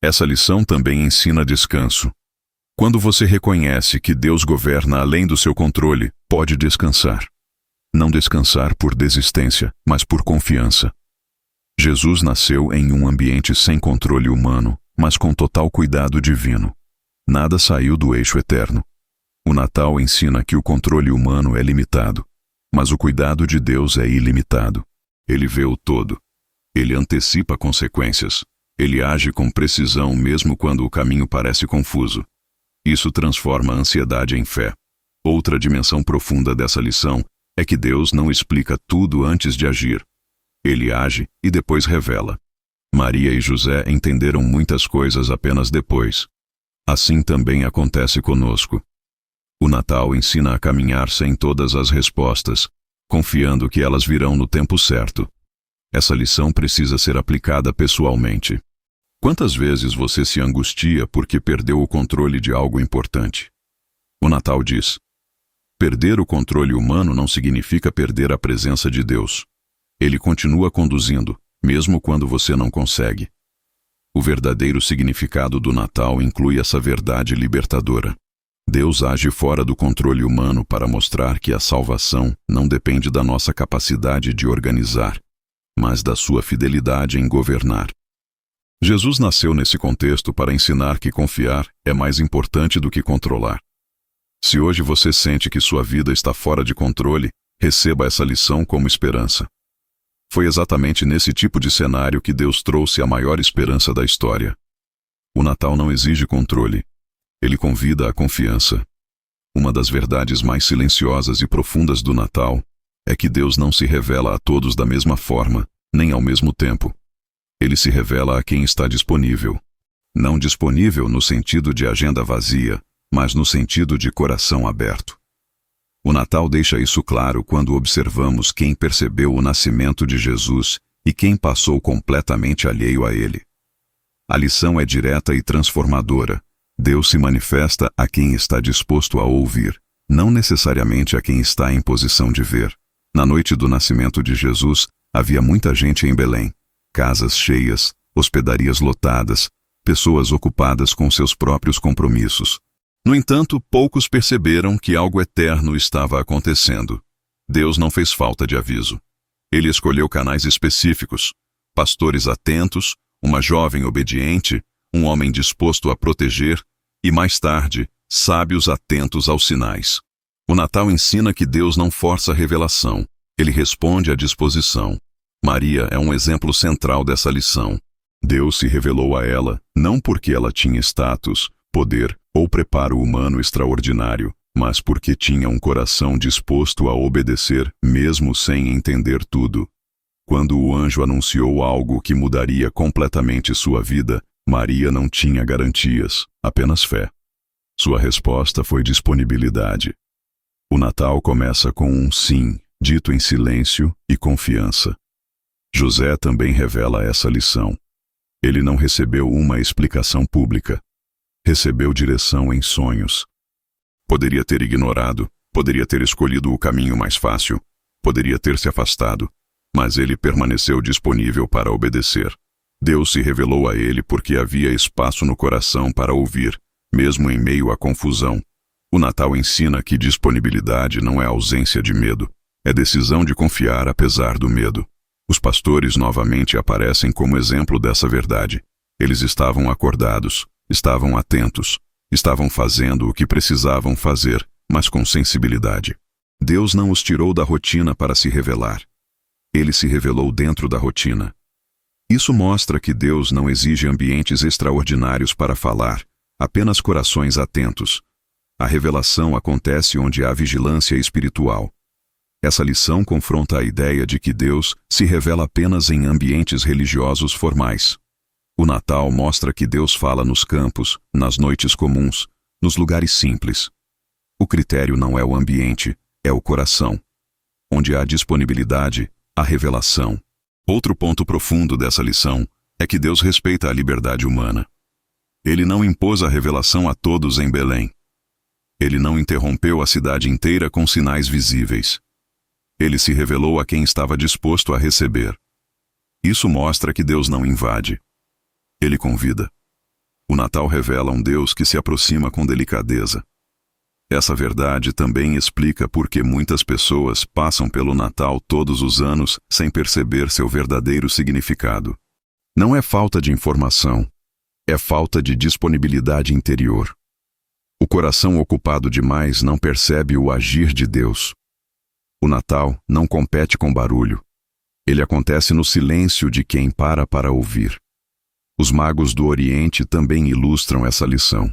Essa lição também ensina descanso. Quando você reconhece que Deus governa além do seu controle, pode descansar. Não descansar por desistência, mas por confiança. Jesus nasceu em um ambiente sem controle humano, mas com total cuidado divino. Nada saiu do eixo eterno. O Natal ensina que o controle humano é limitado, mas o cuidado de Deus é ilimitado. Ele vê o todo. Ele antecipa consequências. Ele age com precisão mesmo quando o caminho parece confuso. Isso transforma a ansiedade em fé. Outra dimensão profunda dessa lição é que Deus não explica tudo antes de agir. Ele age e depois revela. Maria e José entenderam muitas coisas apenas depois. Assim também acontece conosco. O Natal ensina a caminhar sem todas as respostas, confiando que elas virão no tempo certo. Essa lição precisa ser aplicada pessoalmente. Quantas vezes você se angustia porque perdeu o controle de algo importante? O Natal diz: perder o controle humano não significa perder a presença de Deus. Ele continua conduzindo, mesmo quando você não consegue. O verdadeiro significado do Natal inclui essa verdade libertadora. Deus age fora do controle humano para mostrar que a salvação não depende da nossa capacidade de organizar, mas da sua fidelidade em governar. Jesus nasceu nesse contexto para ensinar que confiar é mais importante do que controlar. Se hoje você sente que sua vida está fora de controle, receba essa lição como esperança. Foi exatamente nesse tipo de cenário que Deus trouxe a maior esperança da história. O Natal não exige controle. Ele convida à confiança. Uma das verdades mais silenciosas e profundas do Natal é que Deus não se revela a todos da mesma forma, nem ao mesmo tempo. Ele se revela a quem está disponível. Não disponível no sentido de agenda vazia, mas no sentido de coração aberto. O Natal deixa isso claro quando observamos quem percebeu o nascimento de Jesus e quem passou completamente alheio a ele. A lição é direta e transformadora. Deus se manifesta a quem está disposto a ouvir, não necessariamente a quem está em posição de ver. Na noite do nascimento de Jesus, havia muita gente em Belém. Casas cheias, hospedarias lotadas, pessoas ocupadas com seus próprios compromissos. No entanto, poucos perceberam que algo eterno estava acontecendo. Deus não fez falta de aviso. Ele escolheu canais específicos, pastores atentos, uma jovem obediente, um homem disposto a proteger e, mais tarde, sábios atentos aos sinais. O Natal ensina que Deus não força a revelação, ele responde à disposição. Maria é um exemplo central dessa lição. Deus se revelou a ela não porque ela tinha status, poder ou preparo humano extraordinário, mas porque tinha um coração disposto a obedecer mesmo sem entender tudo. Quando o anjo anunciou algo que mudaria completamente sua vida, Maria não tinha garantias, apenas fé. Sua resposta foi disponibilidade. O Natal começa com um sim, dito em silêncio e confiança. José também revela essa lição. Ele não recebeu uma explicação pública. Recebeu direção em sonhos. Poderia ter ignorado, poderia ter escolhido o caminho mais fácil, poderia ter se afastado, mas ele permaneceu disponível para obedecer. Deus se revelou a ele porque havia espaço no coração para ouvir, mesmo em meio à confusão. O Natal ensina que disponibilidade não é ausência de medo, é decisão de confiar apesar do medo. Os pastores novamente aparecem como exemplo dessa verdade. Eles estavam acordados, estavam atentos, estavam fazendo o que precisavam fazer, mas com sensibilidade. Deus não os tirou da rotina para se revelar. Ele se revelou dentro da rotina. Isso mostra que Deus não exige ambientes extraordinários para falar, apenas corações atentos. A revelação acontece onde há vigilância espiritual. Essa lição confronta a ideia de que Deus se revela apenas em ambientes religiosos formais. O Natal mostra que Deus fala nos campos, nas noites comuns, nos lugares simples. O critério não é o ambiente, é o coração. Onde há disponibilidade, há revelação. Outro ponto profundo dessa lição é que Deus respeita a liberdade humana. Ele não impôs a revelação a todos em Belém. Ele não interrompeu a cidade inteira com sinais visíveis. Ele se revelou a quem estava disposto a receber. Isso mostra que Deus não invade. Ele convida. O Natal revela um Deus que se aproxima com delicadeza. Essa verdade também explica por que muitas pessoas passam pelo Natal todos os anos sem perceber seu verdadeiro significado. Não é falta de informação, é falta de disponibilidade interior. O coração ocupado demais não percebe o agir de Deus. O Natal não compete com barulho. Ele acontece no silêncio de quem para ouvir. Os magos do Oriente também ilustram essa lição.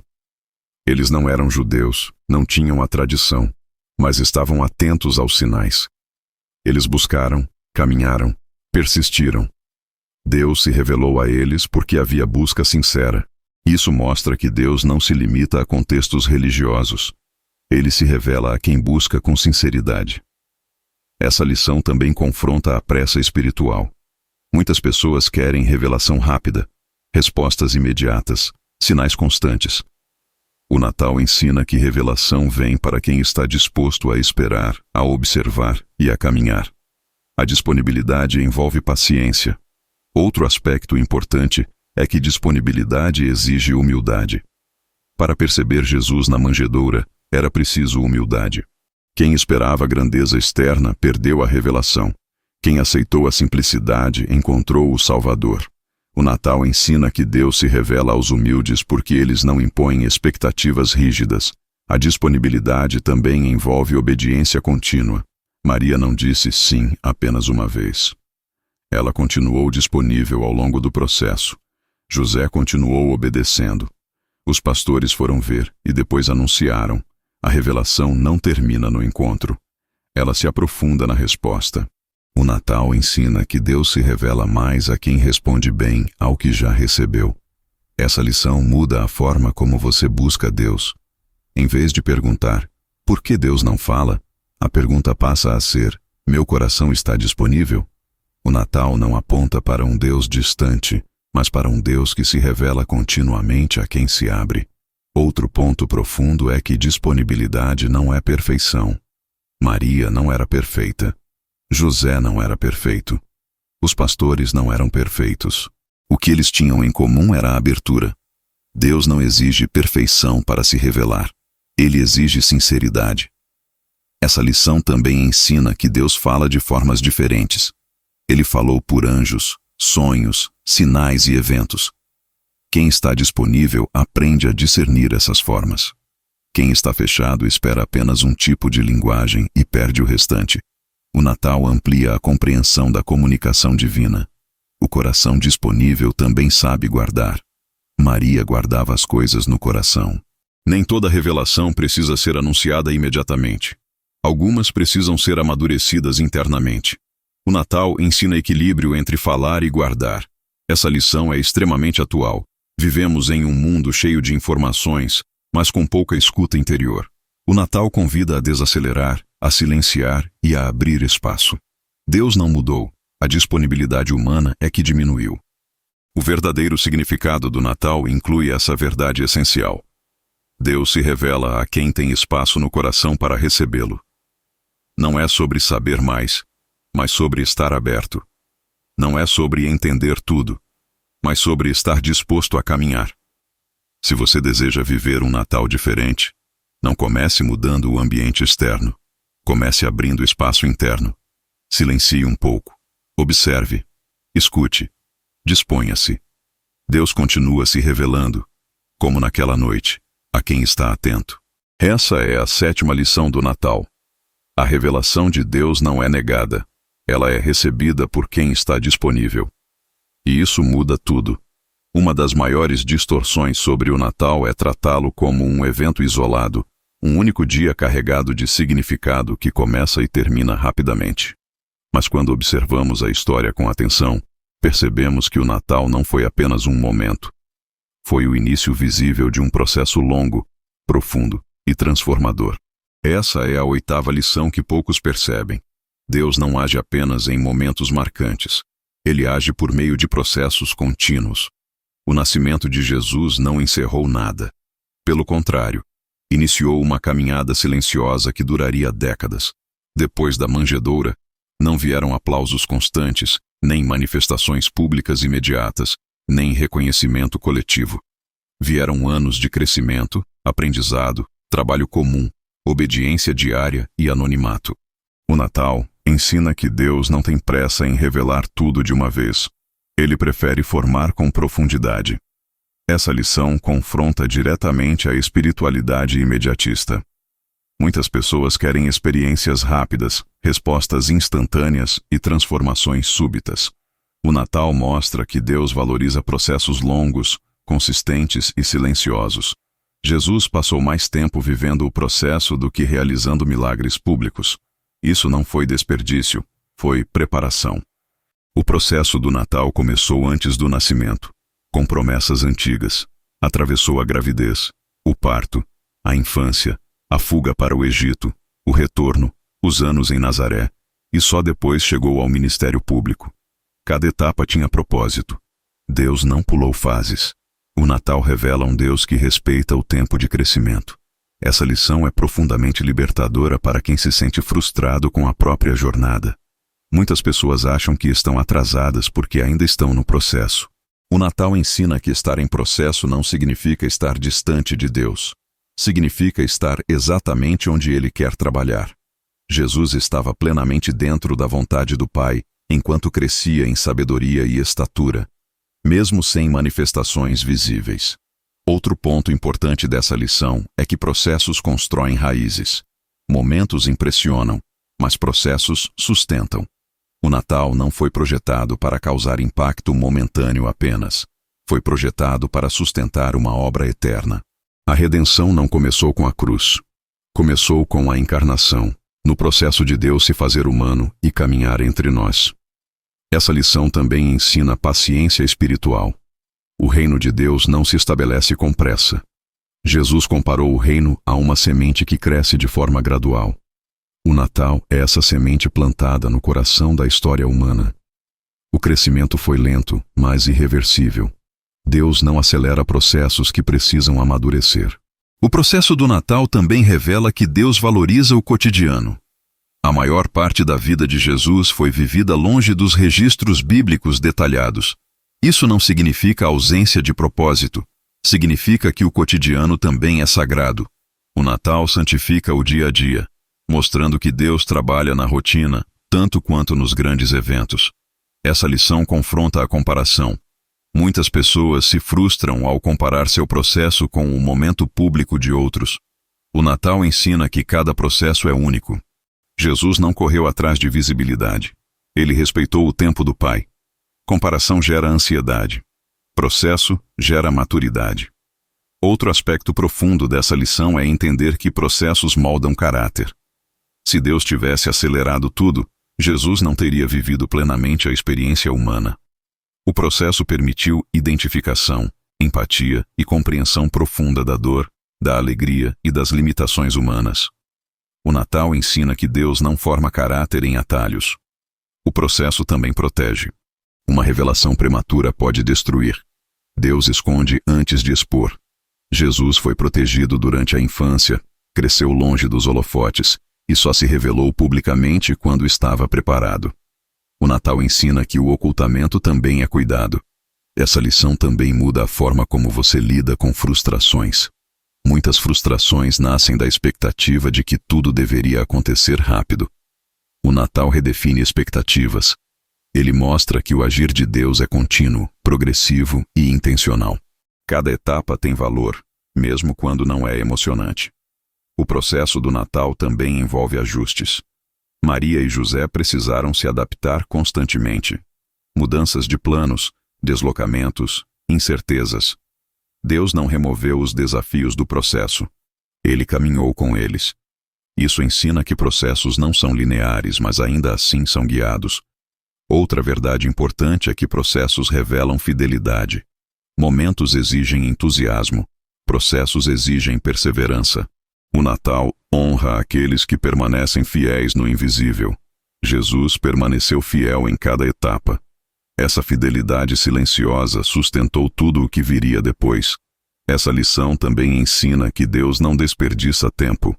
Eles não eram judeus, não tinham a tradição, mas estavam atentos aos sinais. Eles buscaram, caminharam, persistiram. Deus se revelou a eles porque havia busca sincera. Isso mostra que Deus não se limita a contextos religiosos. Ele se revela a quem busca com sinceridade. Essa lição também confronta a pressa espiritual. Muitas pessoas querem revelação rápida, respostas imediatas, sinais constantes. O Natal ensina que revelação vem para quem está disposto a esperar, a observar e a caminhar. A disponibilidade envolve paciência. Outro aspecto importante é que disponibilidade exige humildade. Para perceber Jesus na manjedoura, era preciso humildade. Quem esperava a grandeza externa perdeu a revelação. Quem aceitou a simplicidade encontrou o Salvador. O Natal ensina que Deus se revela aos humildes porque eles não impõem expectativas rígidas. A disponibilidade também envolve obediência contínua. Maria não disse sim apenas uma vez. Ela continuou disponível ao longo do processo. José continuou obedecendo. Os pastores foram ver e depois anunciaram. A revelação não termina no encontro. Ela se aprofunda na resposta. O Natal ensina que Deus se revela mais a quem responde bem ao que já recebeu. Essa lição muda a forma como você busca Deus. Em vez de perguntar, por que Deus não fala? A pergunta passa a ser, meu coração está disponível? O Natal não aponta para um Deus distante, mas para um Deus que se revela continuamente a quem se abre. Outro ponto profundo é que disponibilidade não é perfeição. Maria não era perfeita. José não era perfeito. Os pastores não eram perfeitos. O que eles tinham em comum era a abertura. Deus não exige perfeição para se revelar. Ele exige sinceridade. Essa lição também ensina que Deus fala de formas diferentes. Ele falou por anjos, sonhos, sinais e eventos. Quem está disponível aprende a discernir essas formas. Quem está fechado espera apenas um tipo de linguagem e perde o restante. O Natal amplia a compreensão da comunicação divina. O coração disponível também sabe guardar. Maria guardava as coisas no coração. Nem toda revelação precisa ser anunciada imediatamente. Algumas precisam ser amadurecidas internamente. O Natal ensina equilíbrio entre falar e guardar. Essa lição é extremamente atual. Vivemos em um mundo cheio de informações, mas com pouca escuta interior. O Natal convida a desacelerar, a silenciar e a abrir espaço. Deus não mudou, a disponibilidade humana é que diminuiu. O verdadeiro significado do Natal inclui essa verdade essencial. Deus se revela a quem tem espaço no coração para recebê-lo. Não é sobre saber mais, mas sobre estar aberto. Não é sobre entender tudo, mas sobre estar disposto a caminhar. Se você deseja viver um Natal diferente, não comece mudando o ambiente externo. Comece abrindo espaço interno. Silencie um pouco. Observe. Escute. Disponha-se. Deus continua se revelando, como naquela noite, a quem está atento. Essa é a 7ª lição do Natal. A revelação de Deus não é negada. Ela é recebida por quem está disponível. E isso muda tudo. Uma das maiores distorções sobre o Natal é tratá-lo como um evento isolado, um único dia carregado de significado que começa e termina rapidamente. Mas quando observamos a história com atenção, percebemos que o Natal não foi apenas um momento. Foi o início visível de um processo longo, profundo e transformador. Essa é a 8ª lição que poucos percebem. Deus não age apenas em momentos marcantes. Ele age por meio de processos contínuos. O nascimento de Jesus não encerrou nada. Pelo contrário, iniciou uma caminhada silenciosa que duraria décadas. Depois da manjedoura, não vieram aplausos constantes, nem manifestações públicas imediatas, nem reconhecimento coletivo. Vieram anos de crescimento, aprendizado, trabalho comum, obediência diária e anonimato. O Natal ensina que Deus não tem pressa em revelar tudo de uma vez. Ele prefere formar com profundidade. Essa lição confronta diretamente a espiritualidade imediatista. Muitas pessoas querem experiências rápidas, respostas instantâneas e transformações súbitas. O Natal mostra que Deus valoriza processos longos, consistentes e silenciosos. Jesus passou mais tempo vivendo o processo do que realizando milagres públicos. Isso não foi desperdício, foi preparação. O processo do Natal começou antes do nascimento, com promessas antigas. Atravessou a gravidez, o parto, a infância, a fuga para o Egito, o retorno, os anos em Nazaré, e só depois chegou ao ministério público. Cada etapa tinha propósito. Deus não pulou fases. O Natal revela um Deus que respeita o tempo de crescimento. Essa lição é profundamente libertadora para quem se sente frustrado com a própria jornada. Muitas pessoas acham que estão atrasadas porque ainda estão no processo. O Natal ensina que estar em processo não significa estar distante de Deus. Significa estar exatamente onde Ele quer trabalhar. Jesus estava plenamente dentro da vontade do Pai, enquanto crescia em sabedoria e estatura, mesmo sem manifestações visíveis. Outro ponto importante dessa lição é que processos constroem raízes. Momentos impressionam, mas processos sustentam. O Natal não foi projetado para causar impacto momentâneo apenas. Foi projetado para sustentar uma obra eterna. A redenção não começou com a cruz. Começou com a encarnação, no processo de Deus se fazer humano e caminhar entre nós. Essa lição também ensina paciência espiritual. O reino de Deus não se estabelece com pressa. Jesus comparou o reino a uma semente que cresce de forma gradual. O Natal é essa semente plantada no coração da história humana. O crescimento foi lento, mas irreversível. Deus não acelera processos que precisam amadurecer. O processo do Natal também revela que Deus valoriza o cotidiano. A maior parte da vida de Jesus foi vivida longe dos registros bíblicos detalhados. Isso não significa ausência de propósito. Significa que o cotidiano também é sagrado. O Natal santifica o dia a dia, mostrando que Deus trabalha na rotina, tanto quanto nos grandes eventos. Essa lição confronta a comparação. Muitas pessoas se frustram ao comparar seu processo com o momento público de outros. O Natal ensina que cada processo é único. Jesus não correu atrás de visibilidade. Ele respeitou o tempo do Pai. Comparação gera ansiedade. Processo gera maturidade. Outro aspecto profundo dessa lição é entender que processos moldam caráter. Se Deus tivesse acelerado tudo, Jesus não teria vivido plenamente a experiência humana. O processo permitiu identificação, empatia e compreensão profunda da dor, da alegria e das limitações humanas. O Natal ensina que Deus não forma caráter em atalhos. O processo também protege. Uma revelação prematura pode destruir. Deus esconde antes de expor. Jesus foi protegido durante a infância, cresceu longe dos holofotes e só se revelou publicamente quando estava preparado. O Natal ensina que o ocultamento também é cuidado. Essa lição também muda a forma como você lida com frustrações. Muitas frustrações nascem da expectativa de que tudo deveria acontecer rápido. O Natal redefine expectativas. Ele mostra que o agir de Deus é contínuo, progressivo e intencional. Cada etapa tem valor, mesmo quando não é emocionante. O processo do Natal também envolve ajustes. Maria e José precisaram se adaptar constantemente. Mudanças de planos, deslocamentos, incertezas. Deus não removeu os desafios do processo. Ele caminhou com eles. Isso ensina que processos não são lineares, mas ainda assim são guiados. Outra verdade importante é que processos revelam fidelidade. Momentos exigem entusiasmo. Processos exigem perseverança. O Natal honra aqueles que permanecem fiéis no invisível. Jesus permaneceu fiel em cada etapa. Essa fidelidade silenciosa sustentou tudo o que viria depois. Essa lição também ensina que Deus não desperdiça tempo.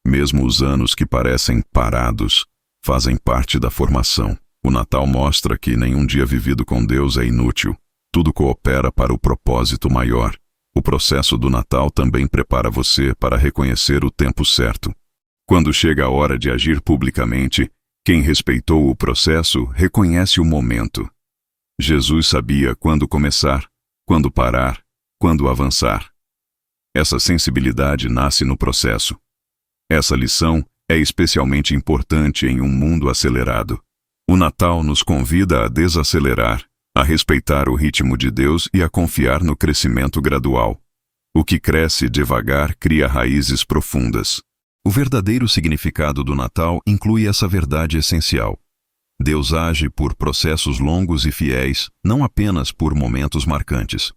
Mesmo os anos que parecem parados, fazem parte da formação. O Natal mostra que nenhum dia vivido com Deus é inútil. Tudo coopera para o propósito maior. O processo do Natal também prepara você para reconhecer o tempo certo. Quando chega a hora de agir publicamente, quem respeitou o processo reconhece o momento. Jesus sabia quando começar, quando parar, quando avançar. Essa sensibilidade nasce no processo. Essa lição é especialmente importante em um mundo acelerado. O Natal nos convida a desacelerar, a respeitar o ritmo de Deus e a confiar no crescimento gradual. O que cresce devagar cria raízes profundas. O verdadeiro significado do Natal inclui essa verdade essencial. Deus age por processos longos e fiéis, não apenas por momentos marcantes.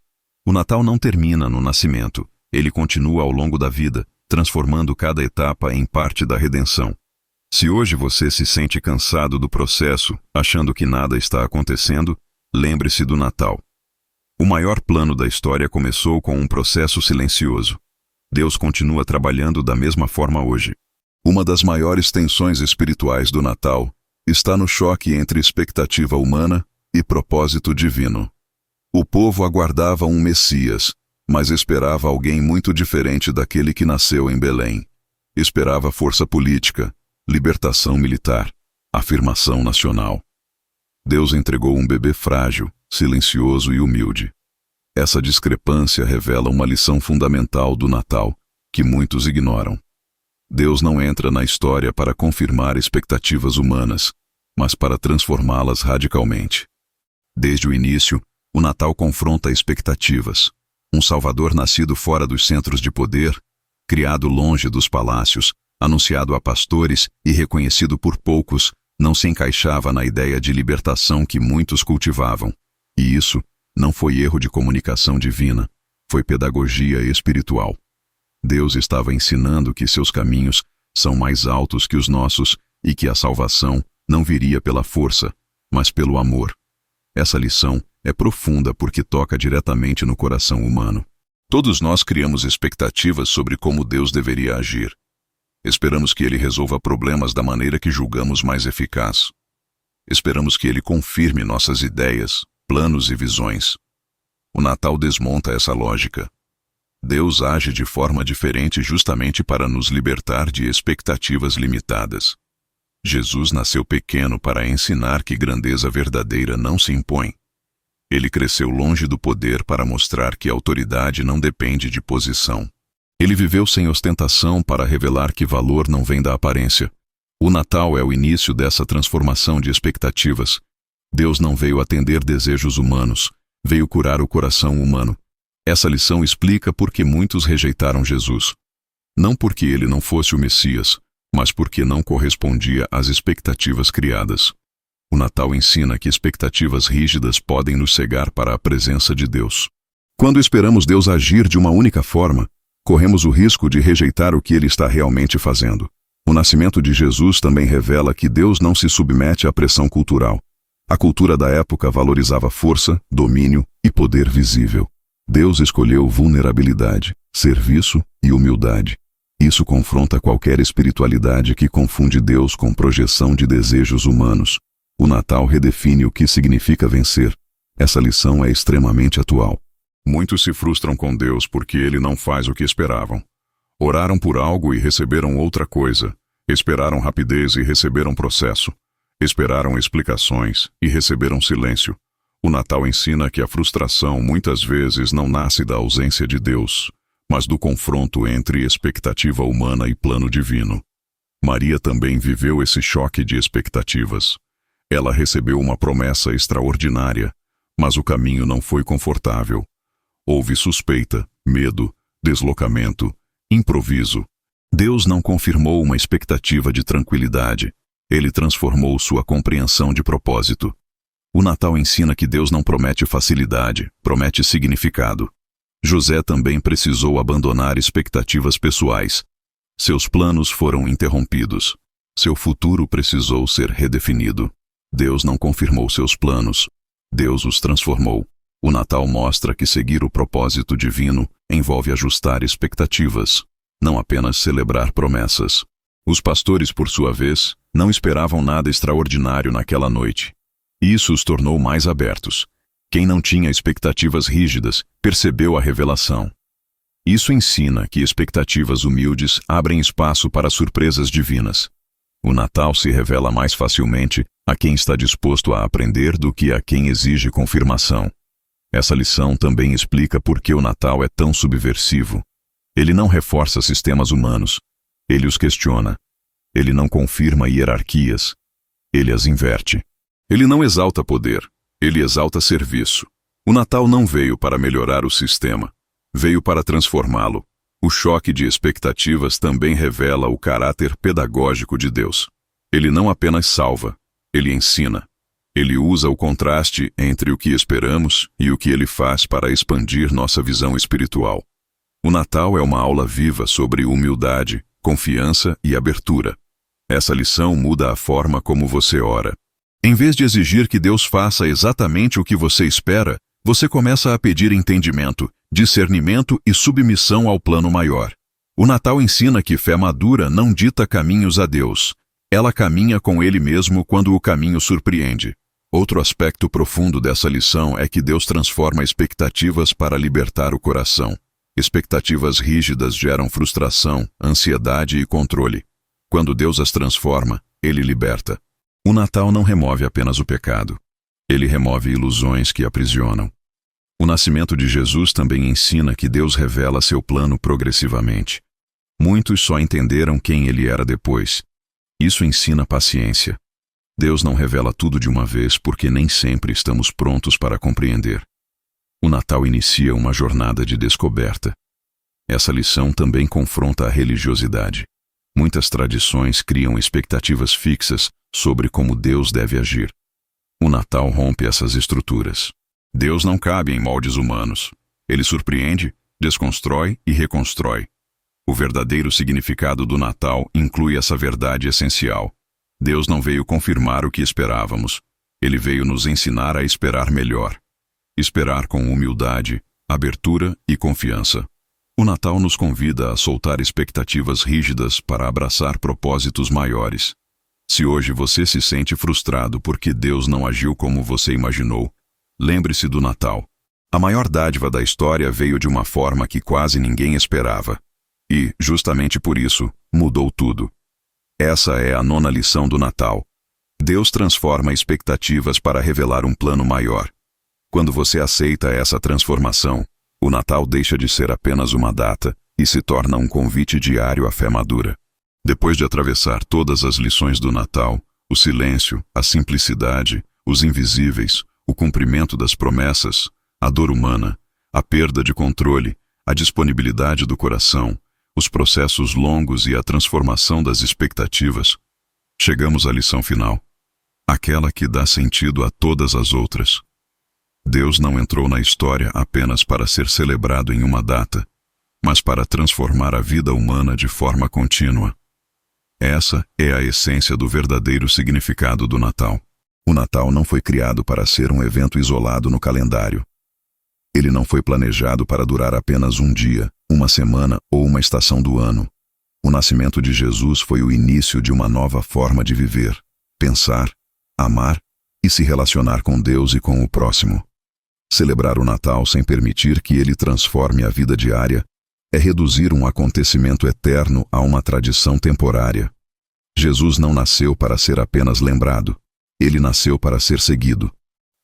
O Natal não termina no nascimento, ele continua ao longo da vida, transformando cada etapa em parte da redenção. Se hoje você se sente cansado do processo, achando que nada está acontecendo, lembre-se do Natal. O maior plano da história começou com um processo silencioso. Deus continua trabalhando da mesma forma hoje. Uma das maiores tensões espirituais do Natal está no choque entre expectativa humana e propósito divino. O povo aguardava um Messias, mas esperava alguém muito diferente daquele que nasceu em Belém. Esperava força política, libertação militar, afirmação nacional. Deus entregou um bebê frágil, silencioso e humilde. Essa discrepância revela uma lição fundamental do Natal, que muitos ignoram. Deus não entra na história para confirmar expectativas humanas, mas para transformá-las radicalmente. Desde o início, o Natal confronta expectativas. Um Salvador nascido fora dos centros de poder, criado longe dos palácios, anunciado a pastores e reconhecido por poucos, não se encaixava na ideia de libertação que muitos cultivavam. E isso não foi erro de comunicação divina, foi pedagogia espiritual. Deus estava ensinando que seus caminhos são mais altos que os nossos e que a salvação não viria pela força, mas pelo amor. Essa lição é profunda porque toca diretamente no coração humano. Todos nós criamos expectativas sobre como Deus deveria agir. Esperamos que Ele resolva problemas da maneira que julgamos mais eficaz. Esperamos que Ele confirme nossas ideias, planos e visões. O Natal desmonta essa lógica. Deus age de forma diferente justamente para nos libertar de expectativas limitadas. Jesus nasceu pequeno para ensinar que grandeza verdadeira não se impõe. Ele cresceu longe do poder para mostrar que a autoridade não depende de posição. Ele viveu sem ostentação para revelar que valor não vem da aparência. O Natal é o início dessa transformação de expectativas. Deus não veio atender desejos humanos, veio curar o coração humano. Essa lição explica por que muitos rejeitaram Jesus. Não porque ele não fosse o Messias, mas porque não correspondia às expectativas criadas. O Natal ensina que expectativas rígidas podem nos cegar para a presença de Deus. Quando esperamos Deus agir de uma única forma, corremos o risco de rejeitar o que Ele está realmente fazendo. O nascimento de Jesus também revela que Deus não se submete à pressão cultural. A cultura da época valorizava força, domínio e poder visível. Deus escolheu vulnerabilidade, serviço e humildade. Isso confronta qualquer espiritualidade que confunde Deus com projeção de desejos humanos. O Natal redefine o que significa vencer. Essa lição é extremamente atual. Muitos se frustram com Deus porque Ele não faz o que esperavam. Oraram por algo e receberam outra coisa. Esperaram rapidez e receberam processo. Esperaram explicações e receberam silêncio. O Natal ensina que a frustração muitas vezes não nasce da ausência de Deus, mas do confronto entre expectativa humana e plano divino. Maria também viveu esse choque de expectativas. Ela recebeu uma promessa extraordinária, mas o caminho não foi confortável. Houve suspeita, medo, deslocamento, improviso. Deus não confirmou uma expectativa de tranquilidade. Ele transformou sua compreensão de propósito. O Natal ensina que Deus não promete facilidade, promete significado. José também precisou abandonar expectativas pessoais. Seus planos foram interrompidos. Seu futuro precisou ser redefinido. Deus não confirmou seus planos. Deus os transformou. O Natal mostra que seguir o propósito divino envolve ajustar expectativas, não apenas celebrar promessas. Os pastores, por sua vez, não esperavam nada extraordinário naquela noite. Isso os tornou mais abertos. Quem não tinha expectativas rígidas percebeu a revelação. Isso ensina que expectativas humildes abrem espaço para surpresas divinas. O Natal se revela mais facilmente a quem está disposto a aprender do que a quem exige confirmação. Essa lição também explica por que o Natal é tão subversivo. Ele não reforça sistemas humanos. Ele os questiona. Ele não confirma hierarquias. Ele as inverte. Ele não exalta poder. Ele exalta serviço. O Natal não veio para melhorar o sistema. Veio para transformá-lo. O choque de expectativas também revela o caráter pedagógico de Deus. Ele não apenas salva, ele ensina. Ele usa o contraste entre o que esperamos e o que ele faz para expandir nossa visão espiritual. O Natal é uma aula viva sobre humildade, confiança e abertura. Essa lição muda a forma como você ora. Em vez de exigir que Deus faça exatamente o que você espera, você começa a pedir entendimento, discernimento e submissão ao plano maior. O Natal ensina que fé madura não dita caminhos a Deus. Ela caminha com ele mesmo quando o caminho surpreende. Outro aspecto profundo dessa lição é que Deus transforma expectativas para libertar o coração. Expectativas rígidas geram frustração, ansiedade e controle. Quando Deus as transforma, Ele liberta. O Natal não remove apenas o pecado. Ele remove ilusões que aprisionam. O nascimento de Jesus também ensina que Deus revela seu plano progressivamente. Muitos só entenderam quem Ele era depois. Isso ensina paciência. Deus não revela tudo de uma vez porque nem sempre estamos prontos para compreender. O Natal inicia uma jornada de descoberta. Essa lição também confronta a religiosidade. Muitas tradições criam expectativas fixas sobre como Deus deve agir. O Natal rompe essas estruturas. Deus não cabe em moldes humanos. Ele surpreende, desconstrói e reconstrói. O verdadeiro significado do Natal inclui essa verdade essencial. Deus não veio confirmar o que esperávamos. Ele veio nos ensinar a esperar melhor. Esperar com humildade, abertura e confiança. O Natal nos convida a soltar expectativas rígidas para abraçar propósitos maiores. Se hoje você se sente frustrado porque Deus não agiu como você imaginou, lembre-se do Natal. A maior dádiva da história veio de uma forma que quase ninguém esperava. E, justamente por isso, mudou tudo. Essa é a 9ª lição do Natal. Deus transforma expectativas para revelar um plano maior. Quando você aceita essa transformação, o Natal deixa de ser apenas uma data e se torna um convite diário à fé madura. Depois de atravessar todas as lições do Natal, o silêncio, a simplicidade, os invisíveis, o cumprimento das promessas, a dor humana, a perda de controle, a disponibilidade do coração, os processos longos e a transformação das expectativas, chegamos à lição final, aquela que dá sentido a todas as outras. Deus não entrou na história apenas para ser celebrado em uma data, mas para transformar a vida humana de forma contínua. Essa é a essência do verdadeiro significado do Natal. O Natal não foi criado para ser um evento isolado no calendário. Ele não foi planejado para durar apenas um dia, uma semana ou uma estação do ano. O nascimento de Jesus foi o início de uma nova forma de viver, pensar, amar e se relacionar com Deus e com o próximo. Celebrar o Natal sem permitir que ele transforme a vida diária é reduzir um acontecimento eterno a uma tradição temporária. Jesus não nasceu para ser apenas lembrado. Ele nasceu para ser seguido.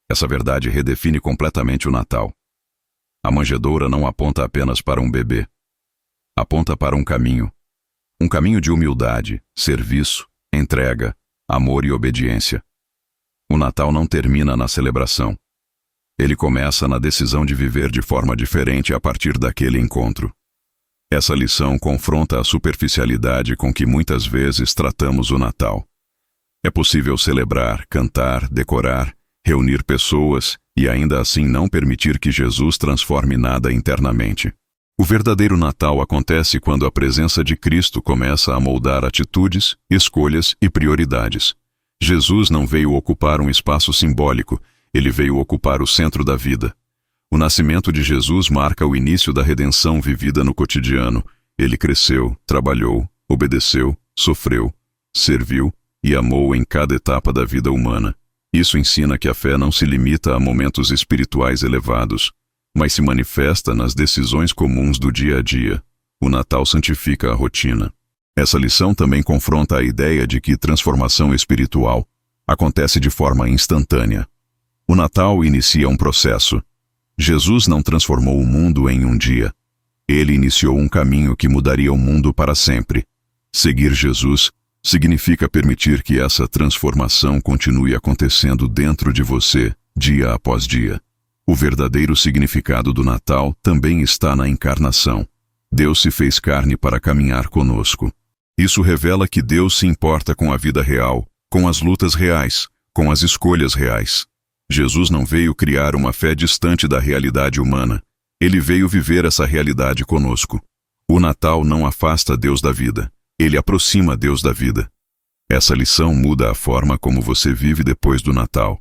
Essa verdade redefine completamente o Natal. A manjedoura não aponta apenas para um bebê. Aponta para um caminho de humildade, serviço, entrega, amor e obediência. O Natal não termina na celebração. Ele começa na decisão de viver de forma diferente a partir daquele encontro. Essa lição confronta a superficialidade com que muitas vezes tratamos o Natal. É possível celebrar, cantar, decorar, reunir pessoas e ainda assim não permitir que Jesus transforme nada internamente. O verdadeiro Natal acontece quando a presença de Cristo começa a moldar atitudes, escolhas e prioridades. Jesus não veio ocupar um espaço simbólico, ele veio ocupar o centro da vida. O nascimento de Jesus marca o início da redenção vivida no cotidiano. Ele cresceu, trabalhou, obedeceu, sofreu, serviu e amou em cada etapa da vida humana. Isso ensina que a fé não se limita a momentos espirituais elevados, mas se manifesta nas decisões comuns do dia a dia. O Natal santifica a rotina. Essa lição também confronta a ideia de que transformação espiritual acontece de forma instantânea. O Natal inicia um processo. Jesus não transformou o mundo em um dia. Ele iniciou um caminho que mudaria o mundo para sempre. Seguir Jesus significa permitir que essa transformação continue acontecendo dentro de você, dia após dia. O verdadeiro significado do Natal também está na encarnação. Deus se fez carne para caminhar conosco. Isso revela que Deus se importa com a vida real, com as lutas reais, com as escolhas reais. Jesus não veio criar uma fé distante da realidade humana. Ele veio viver essa realidade conosco. O Natal não afasta Deus da vida. Ele aproxima Deus da vida. Essa lição muda a forma como você vive depois do Natal.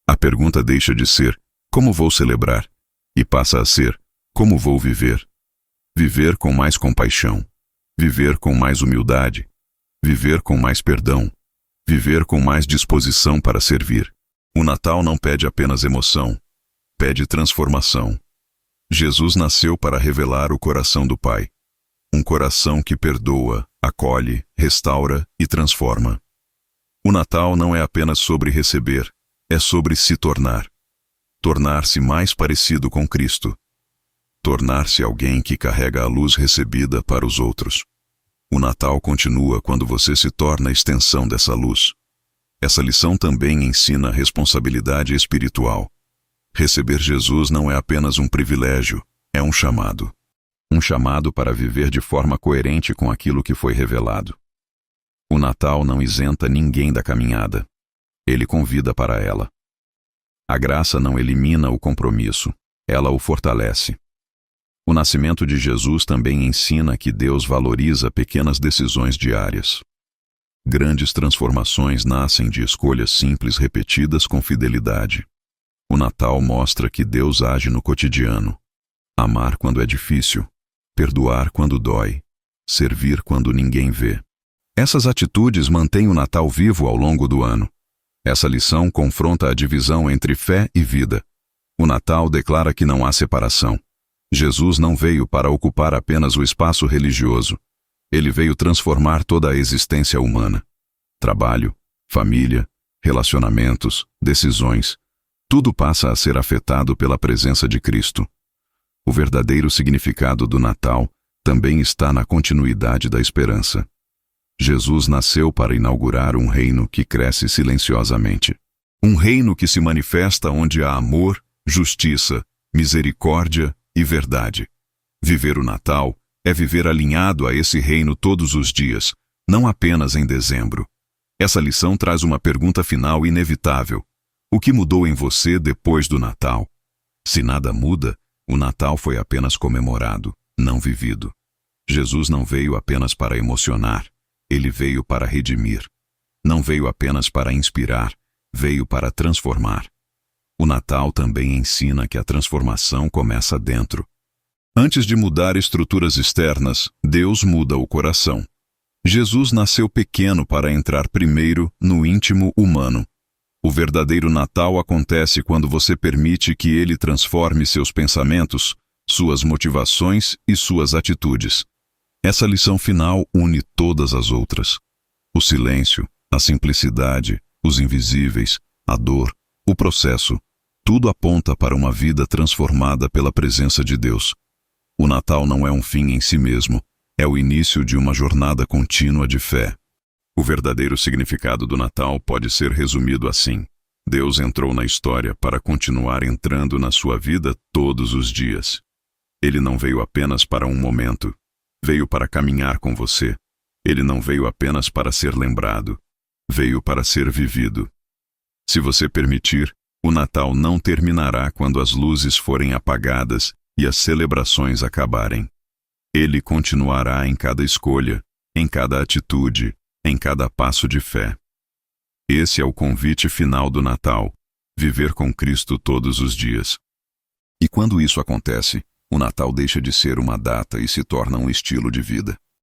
A pergunta deixa de ser, como vou celebrar? E passa a ser, como vou viver? Viver com mais compaixão. Viver com mais humildade. Viver com mais perdão. Viver com mais disposição para servir. O Natal não pede apenas emoção, pede transformação. Jesus nasceu para revelar o coração do Pai. Um coração que perdoa, acolhe, restaura e transforma. O Natal não é apenas sobre receber, é sobre se tornar. Tornar-se mais parecido com Cristo. Tornar-se alguém que carrega a luz recebida para os outros. O Natal continua quando você se torna a extensão dessa luz. Essa lição também ensina responsabilidade espiritual. Receber Jesus não é apenas um privilégio, é um chamado. Um chamado para viver de forma coerente com aquilo que foi revelado. O Natal não isenta ninguém da caminhada. Ele convida para ela. A graça não elimina o compromisso, ela o fortalece. O nascimento de Jesus também ensina que Deus valoriza pequenas decisões diárias. Grandes transformações nascem de escolhas simples repetidas com fidelidade. O Natal mostra que Deus age no cotidiano. Amar quando é difícil, perdoar quando dói, servir quando ninguém vê. Essas atitudes mantêm o Natal vivo ao longo do ano. Essa lição confronta a divisão entre fé e vida. O Natal declara que não há separação. Jesus não veio para ocupar apenas o espaço religioso. Ele veio transformar toda a existência humana. Trabalho, família, relacionamentos, decisões. Tudo passa a ser afetado pela presença de Cristo. O verdadeiro significado do Natal também está na continuidade da esperança. Jesus nasceu para inaugurar um reino que cresce silenciosamente. Um reino que se manifesta onde há amor, justiça, misericórdia e verdade. Viver o Natal é viver alinhado a esse reino todos os dias, não apenas em dezembro. Essa lição traz uma pergunta final inevitável. O que mudou em você depois do Natal? Se nada muda, o Natal foi apenas comemorado, não vivido. Jesus não veio apenas para emocionar, ele veio para redimir. Não veio apenas para inspirar, veio para transformar. O Natal também ensina que a transformação começa dentro. Antes de mudar estruturas externas, Deus muda o coração. Jesus nasceu pequeno para entrar primeiro no íntimo humano. O verdadeiro Natal acontece quando você permite que ele transforme seus pensamentos, suas motivações e suas atitudes. Essa lição final une todas as outras. O silêncio, a simplicidade, os invisíveis, a dor, o processo, tudo aponta para uma vida transformada pela presença de Deus. O Natal não é um fim em si mesmo, é o início de uma jornada contínua de fé. O verdadeiro significado do Natal pode ser resumido assim: Deus entrou na história para continuar entrando na sua vida todos os dias. Ele não veio apenas para um momento, veio para caminhar com você. Ele não veio apenas para ser lembrado, veio para ser vivido. Se você permitir, o Natal não terminará quando as luzes forem apagadas e as celebrações acabarem. Ele continuará em cada escolha, em cada atitude, em cada passo de fé. Esse é o convite final do Natal, viver com Cristo todos os dias. E quando isso acontece, o Natal deixa de ser uma data e se torna um estilo de vida.